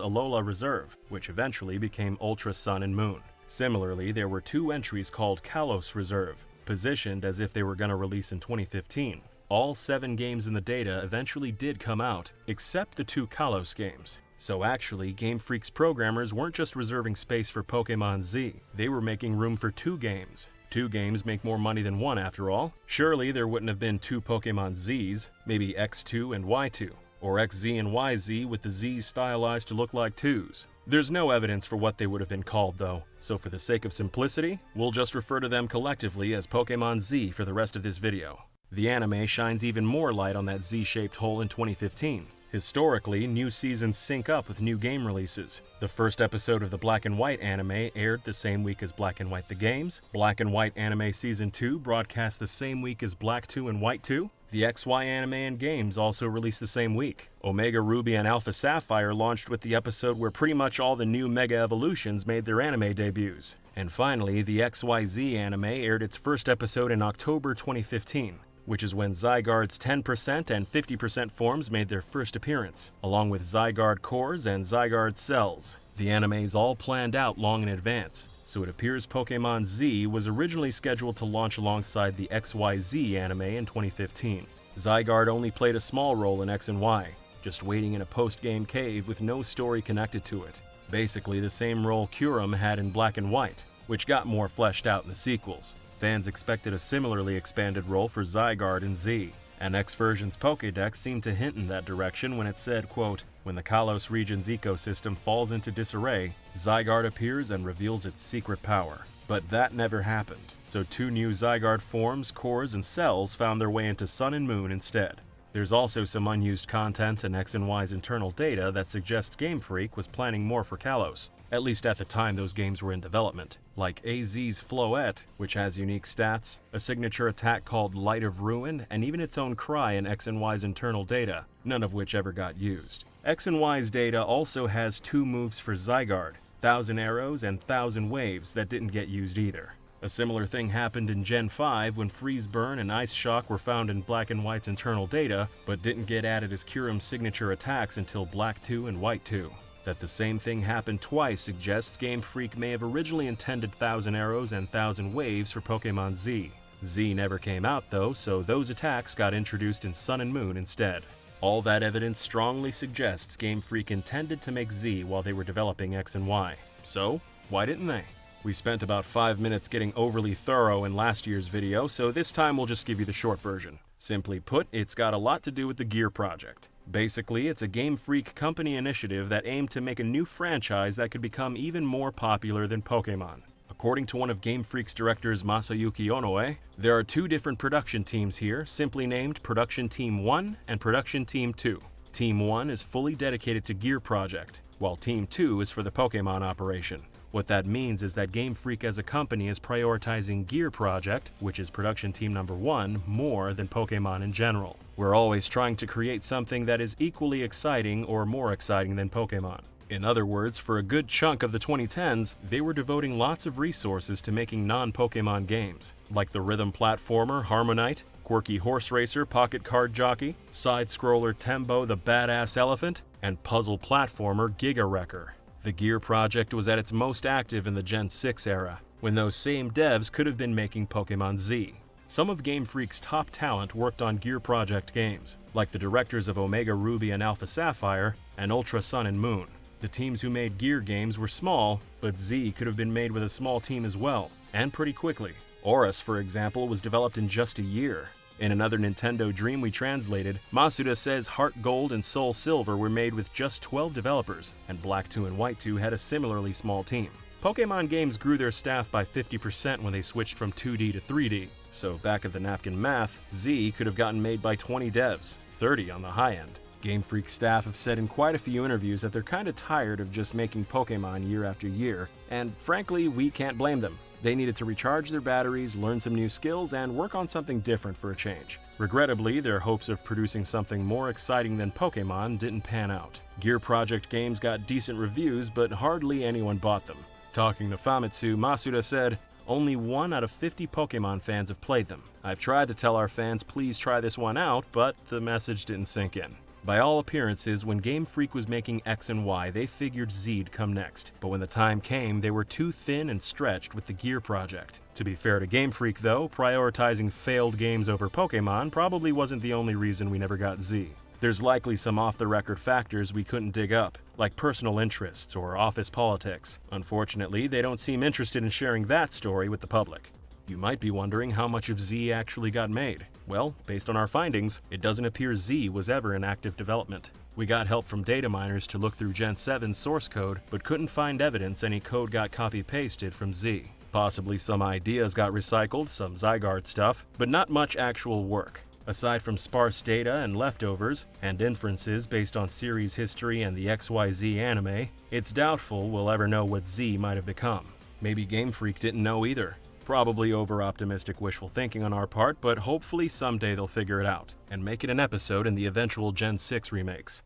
Alola Reserve, which eventually became Ultra Sun and Moon. Similarly, there were 2 entries called Kalos Reserve, positioned as if they were going to release in 2015. All 7 games in the data eventually did come out, except the 2 Kalos games. So actually, Game Freak's programmers weren't just reserving space for Pokemon Z, they were making room for 2 games. 2 games make more money than 1 after all. Surely there wouldn't have been 2 Pokemon Zs, maybe X2 and Y2, or XZ and YZ with the Zs stylized to look like 2s. There's no evidence for what they would have been called though, so for the sake of simplicity, we'll just refer to them collectively as Pokemon Z for the rest of this video. The anime shines even more light on that Z-shaped hole in 2015. Historically, new seasons sync up with new game releases. The first episode of the Black and White anime aired the same week as Black and White the games. Black and White anime Season 2 broadcast the same week as Black 2 and White 2. The XY anime and games also released the same week. Omega Ruby and Alpha Sapphire launched with the episode where pretty much all the new Mega Evolutions made their anime debuts. And finally, the XYZ anime aired its first episode in October 2015, which is when Zygarde's 10% and 50% forms made their first appearance, along with Zygarde cores and Zygarde cells. The anime's all planned out long in advance, so it appears Pokemon Z was originally scheduled to launch alongside the XYZ anime in 2015. Zygarde only played a small role in X and Y, just waiting in a post-game cave with no story connected to it. Basically the same role Kyurem had in Black and White, which got more fleshed out in the sequels. Fans expected a similarly expanded role for Zygarde in Z, and X version's Pokédex seemed to hint in that direction when it said, quote, "When the Kalos region's ecosystem falls into disarray, Zygarde appears and reveals its secret power." But that never happened, so 2 new Zygarde forms, cores, and cells found their way into Sun and Moon instead. There's also some unused content in X and Y's internal data that suggests Game Freak was planning more for Kalos, at least at the time those games were in development, like AZ's Floette, which has unique stats, a signature attack called Light of Ruin, and even its own cry in X and Y's internal data, none of which ever got used. X and Y's data also has 2 moves for Zygarde, 1000 Arrows and 1000 Waves, that didn't get used either. A similar thing happened in Gen 5 when Freeze Burn and Ice Shock were found in Black and White's internal data, but didn't get added as Kyurem's signature attacks until Black 2 and White 2. That the same thing happened twice suggests Game Freak may have originally intended 1000 Arrows and 1000 Waves for Pokemon Z. Z never came out though, so those attacks got introduced in Sun and Moon instead. All that evidence strongly suggests Game Freak intended to make Z while they were developing X and Y. So, why didn't they? We spent about 5 minutes getting overly thorough in last year's video, so this time we'll just give you the short version. Simply put, it's got a lot to do with the Gear project. Basically, it's a Game Freak company initiative that aimed to make a new franchise that could become even more popular than Pokemon. According to one of Game Freak's directors, Masayuki Onoe, there are 2 different production teams here, simply named Production Team 1 and Production Team 2. Team 1 is fully dedicated to Gear Project, while Team 2 is for the Pokemon operation. What that means is that Game Freak as a company is prioritizing Gear Project, which is production team number 1, more than Pokemon in general. We're always trying to create something that is equally exciting or more exciting than Pokemon. In other words, for a good chunk of the 2010s, they were devoting lots of resources to making non-Pokemon games, like the rhythm platformer Harmonite, quirky horse racer Pocket Card Jockey, side-scroller Tembo the Badass Elephant, and puzzle platformer Giga Wrecker. The Gear project was at its most active in the Gen 6 era, when those same devs could have been making Pokemon Z. Some of Game Freak's top talent worked on Gear project games, like the directors of Omega Ruby and Alpha Sapphire, and Ultra Sun and Moon. The teams who made Gear games were small, but Z could have been made with a small team as well, and pretty quickly. Aurus, for example, was developed in just a year. In another Nintendo Dream we translated, Masuda says Heart Gold and Soul Silver were made with just 12 developers, and Black 2 and White 2 had a similarly small team. Pokemon games grew their staff by 50% when they switched from 2D to 3D, so back at the napkin math, Z could have gotten made by 20 devs, 30 on the high end. Game Freak staff have said in quite a few interviews that they're kinda tired of just making Pokemon year after year, and frankly, we can't blame them. They needed to recharge their batteries, learn some new skills, and work on something different for a change. Regrettably, their hopes of producing something more exciting than Pokemon didn't pan out. Gear Project games got decent reviews, but hardly anyone bought them. Talking to Famitsu, Masuda said, "Only 1 out of 50 Pokemon fans have played them. I've tried to tell our fans please try this one out, but the message didn't sink in." By all appearances, when Game Freak was making X and Y, they figured Z'd come next. But when the time came, they were too thin and stretched with the Gear project. To be fair to Game Freak though, prioritizing failed games over Pokemon probably wasn't the only reason we never got Z. There's likely some off-the-record factors we couldn't dig up, like personal interests or office politics. Unfortunately, they don't seem interested in sharing that story with the public. You might be wondering how much of Z actually got made. Well, based on our findings, it doesn't appear Z was ever in active development. We got help from data miners to look through Gen 7's source code, but couldn't find evidence any code got copy-pasted from Z. Possibly some ideas got recycled, some Zygarde stuff, but not much actual work. Aside from sparse data and leftovers, and inferences based on series history and the XYZ anime, it's doubtful we'll ever know what Z might have become. Maybe Game Freak didn't know either. Probably over-optimistic wishful thinking on our part, but hopefully someday they'll figure it out and make it an episode in the eventual Gen 6 remakes.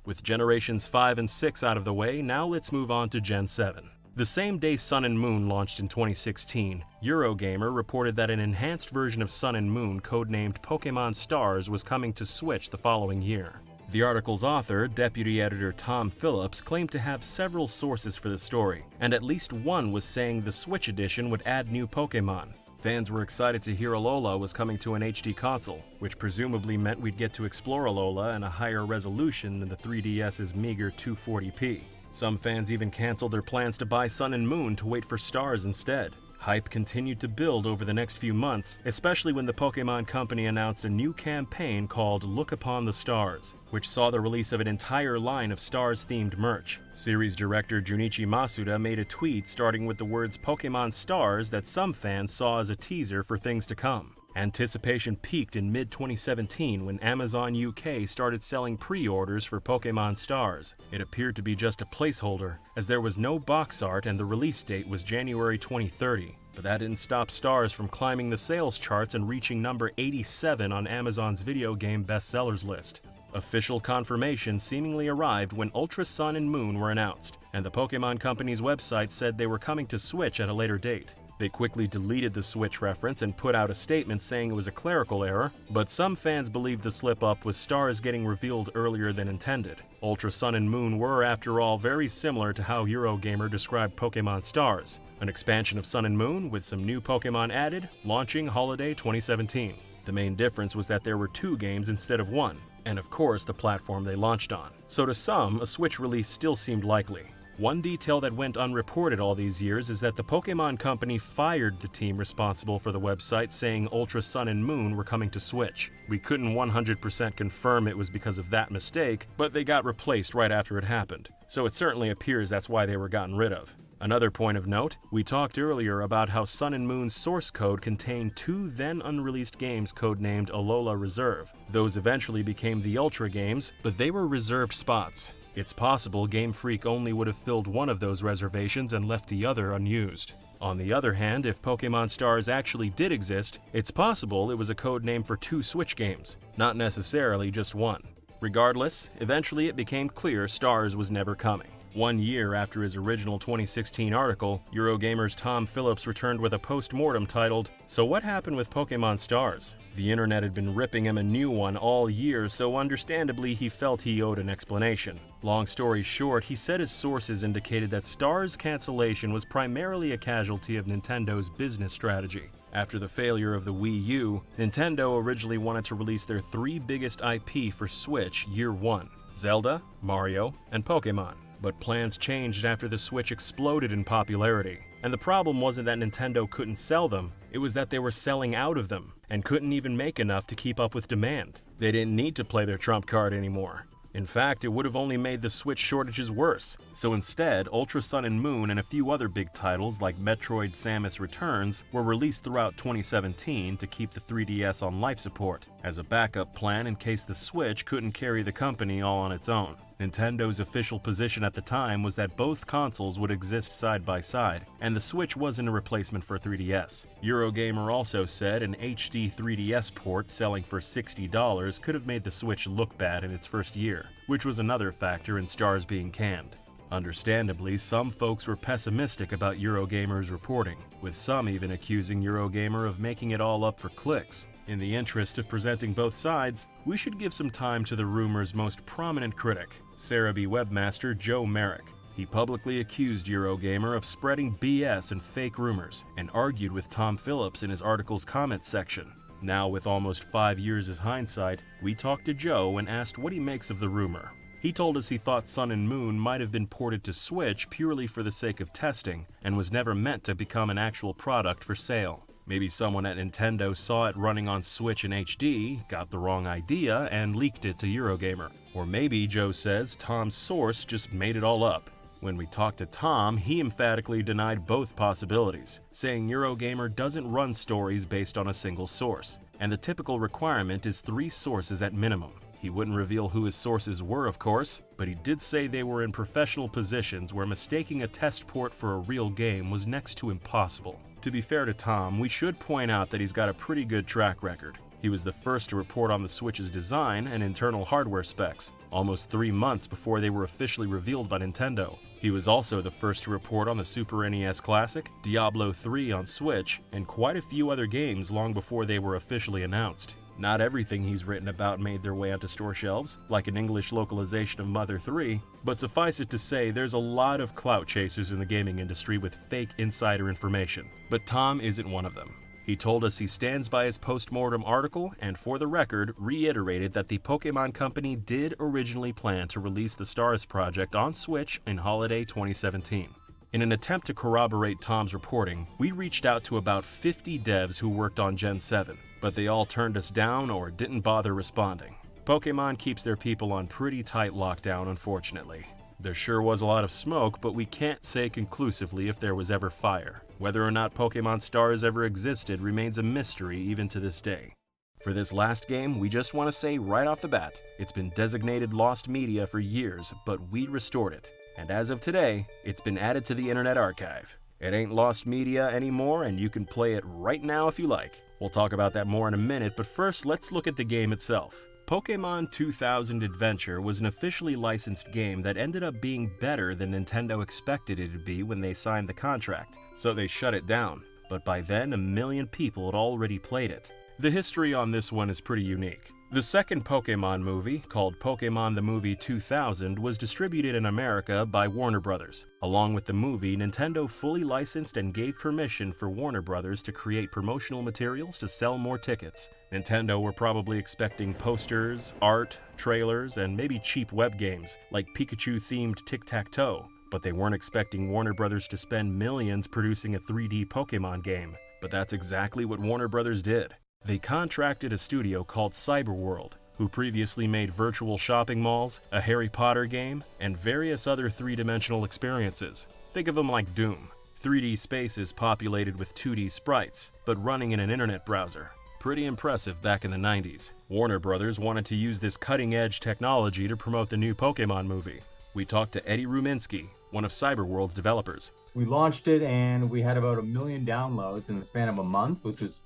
With Generations 5 and 6 out of the way, now let's move on to Gen 7. The same day Sun and Moon launched in 2016, Eurogamer reported that an enhanced version of Sun and Moon codenamed Pokémon Stars was coming to Switch the following year. The article's author, deputy editor Tom Phillips, claimed to have several sources for the story, and at least one was saying the Switch edition would add new Pokémon. Fans were excited to hear Alola was coming to an HD console, which presumably meant we'd get to explore Alola in a higher resolution than the 3DS's meager 240p. Some fans even canceled their plans to buy Sun and Moon to wait for Stars instead. Hype continued to build over the next few months, especially when the Pokémon Company announced a new campaign called Look Upon the Stars, which saw the release of an entire line of Stars-themed merch. Series director Junichi Masuda made a tweet starting with the words Pokémon Stars that some fans saw as a teaser for things to come. Anticipation peaked in mid-2017 when Amazon UK started selling pre-orders for Pokémon Stars. It appeared to be just a placeholder, as there was no box art and the release date was January 2030. But that didn't stop Stars from climbing the sales charts and reaching number 87 on Amazon's video game bestsellers list. Official confirmation seemingly arrived when Ultra Sun and Moon were announced, and the Pokémon Company's website said they were coming to Switch at a later date. They quickly deleted the Switch reference and put out a statement saying it was a clerical error, but some fans believed the slip-up was Stars getting revealed earlier than intended. Ultra Sun and Moon were, after all, very similar to how Eurogamer described Pokémon Stars, an expansion of Sun and Moon with some new Pokémon added, launching holiday 2017. The main difference was that there were 2 games instead of 1, and of course the platform they launched on. So to some, a Switch release still seemed likely. One detail that went unreported all these years is that the Pokémon Company fired the team responsible for the website, saying Ultra Sun and Moon were coming to Switch. We couldn't 100% confirm it was because of that mistake, but they got replaced right after it happened. So it certainly appears that's why they were gotten rid of. Another point of note, we talked earlier about how Sun and Moon's source code contained 2 then unreleased games codenamed Alola Reserve. Those eventually became the Ultra games, but they were reserved spots. It's possible Game Freak only would have filled one of those reservations and left the other unused. On the other hand, if Pokémon Stars actually did exist, it's possible it was a code name for 2 Switch games, not necessarily just one. Regardless, eventually it became clear Stars was never coming. 1 year after his original 2016 article, Eurogamer's Tom Phillips returned with a post-mortem titled, "So what happened with Pokémon Stars?" The internet had been ripping him a new one all year, so understandably he felt he owed an explanation. Long story short, he said his sources indicated that Stars' cancellation was primarily a casualty of Nintendo's business strategy. After the failure of the Wii U, Nintendo originally wanted to release their 3 biggest IP for Switch year 1, Zelda, Mario, and Pokémon. But plans changed after the Switch exploded in popularity. And the problem wasn't that Nintendo couldn't sell them, it was that they were selling out of them, and couldn't even make enough to keep up with demand. They didn't need to play their trump card anymore. In fact, it would have only made the Switch shortages worse. So instead, Ultra Sun and Moon and a few other big titles like Metroid Samus Returns were released throughout 2017 to keep the 3DS on life support, as a backup plan in case the Switch couldn't carry the company all on its own. Nintendo's official position at the time was that both consoles would exist side by side, and the Switch wasn't a replacement for 3DS. Eurogamer also said an HD 3DS port selling for $60 could have made the Switch look bad in its first year, which was another factor in Stars being canned. Understandably, some folks were pessimistic about Eurogamer's reporting, with some even accusing Eurogamer of making it all up for clicks. In the interest of presenting both sides, we should give some time to the rumor's most prominent critic, Cerebi webmaster Joe Merrick. He publicly accused Eurogamer of spreading BS and fake rumors, and argued with Tom Phillips in his article's comments section. Now, with almost 5 years as hindsight, we talked to Joe and asked what he makes of the rumor. He told us he thought Sun and Moon might have been ported to Switch purely for the sake of testing, and was never meant to become an actual product for sale. Maybe someone at Nintendo saw it running on Switch in HD, got the wrong idea, and leaked it to Eurogamer. Or maybe, Joe says, Tom's source just made it all up. When we talked to Tom, he emphatically denied both possibilities, saying Eurogamer doesn't run stories based on a single source, and the typical requirement is 3 sources at minimum. He wouldn't reveal who his sources were, of course, but he did say they were in professional positions where mistaking a test port for a real game was next to impossible. To be fair to Tom, we should point out that he's got a pretty good track record. He was the first to report on the Switch's design and internal hardware specs, almost 3 months before they were officially revealed by Nintendo. He was also the first to report on the Super NES Classic, Diablo 3 on Switch, and quite a few other games long before they were officially announced. Not everything he's written about made their way onto store shelves, like an English localization of Mother 3, but suffice it to say there's a lot of clout chasers in the gaming industry with fake insider information. But Tom isn't one of them. He told us he stands by his post-mortem article and, for the record, reiterated that the Pokémon Company did originally plan to release the Stars project on Switch in holiday 2017. In an attempt to corroborate Tom's reporting, we reached out to about 50 devs who worked on Gen 7, but they all turned us down or didn't bother responding. Pokémon keeps their people on pretty tight lockdown, unfortunately. There sure was a lot of smoke, but we can't say conclusively if there was ever fire. Whether or not Pokémon Stars ever existed remains a mystery even to this day. For this last game, we just want to say right off the bat, it's been designated lost media for years, but we restored it. And as of today, it's been added to the Internet Archive. It ain't lost media anymore, and you can play it right now if you like. We'll talk about that more in a minute, but first let's look at the game itself. Pokémon 2000 Adventure was an officially licensed game that ended up being better than Nintendo expected it to be when they signed the contract, so they shut it down. But by then, 1 million people had already played it. The history on this one is pretty unique. The second Pokémon movie, called Pokémon the Movie 2000, was distributed in America by Warner Bros. Along with the movie, Nintendo fully licensed and gave permission for Warner Bros. To create promotional materials to sell more tickets. Nintendo were probably expecting posters, art, trailers, and maybe cheap web games, like Pikachu-themed Tic-Tac-Toe, but they weren't expecting Warner Bros. To spend millions producing a 3D Pokémon game. But that's exactly what Warner Bros. Did. They contracted a studio called Cyberworld, who previously made virtual shopping malls, a Harry Potter game, and various other three-dimensional experiences. Think of them like Doom. 3D spaces populated with 2D sprites, but running in an internet browser. Pretty impressive back in the 90s. Warner Brothers wanted to use this cutting-edge technology to promote the new Pokémon movie. We talked to Eddie Ruminski, one of Cyberworld's developers. We launched it and we had about 1 million downloads in the span of a month, which was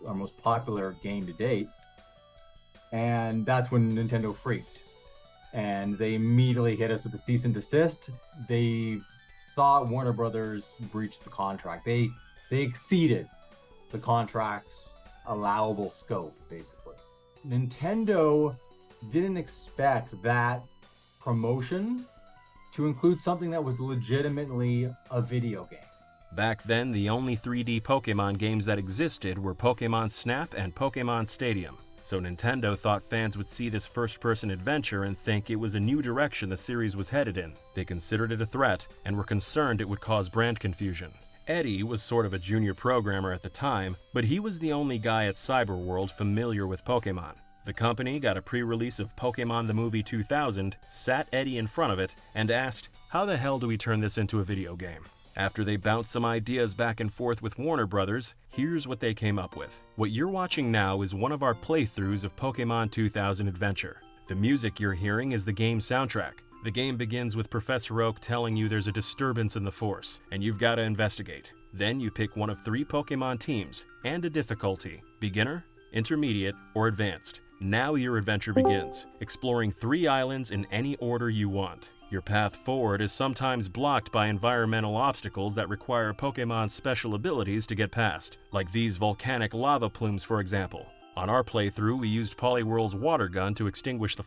our most popular game to date. And that's when Nintendo freaked. And they immediately hit us with a cease and desist. They thought Warner Brothers breached the contract. They exceeded the contract's allowable scope, basically. Nintendo didn't expect that promotion to include something that was legitimately a video game. Back then, the only 3D Pokémon games that existed were Pokémon Snap and Pokémon Stadium. So Nintendo thought fans would see this first-person adventure and think it was a new direction the series was headed in. They considered it a threat and were concerned it would cause brand confusion. Eddie was sort of a junior programmer at the time, but he was the only guy at Cyberworld familiar with Pokémon. The company got a pre-release of Pokémon the Movie 2000, sat Eddie in front of it, and asked, "How the hell do we turn this into a video game?" After they bounced some ideas back and forth with Warner Brothers, here's what they came up with. What you're watching now is one of our playthroughs of Pokémon 2000 Adventure. The music you're hearing is the game soundtrack. The game begins with Professor Oak telling you there's a disturbance in the Force, and you've got to investigate. Then you pick one of 3 Pokémon teams, and a difficulty: beginner, intermediate, or advanced. Now your adventure begins, exploring 3 islands in any order you want. Your path forward is sometimes blocked by environmental obstacles that require Pokémon's special abilities to get past, like these volcanic lava plumes, for example. On our playthrough, we used Poliwhirl's water gun to extinguish the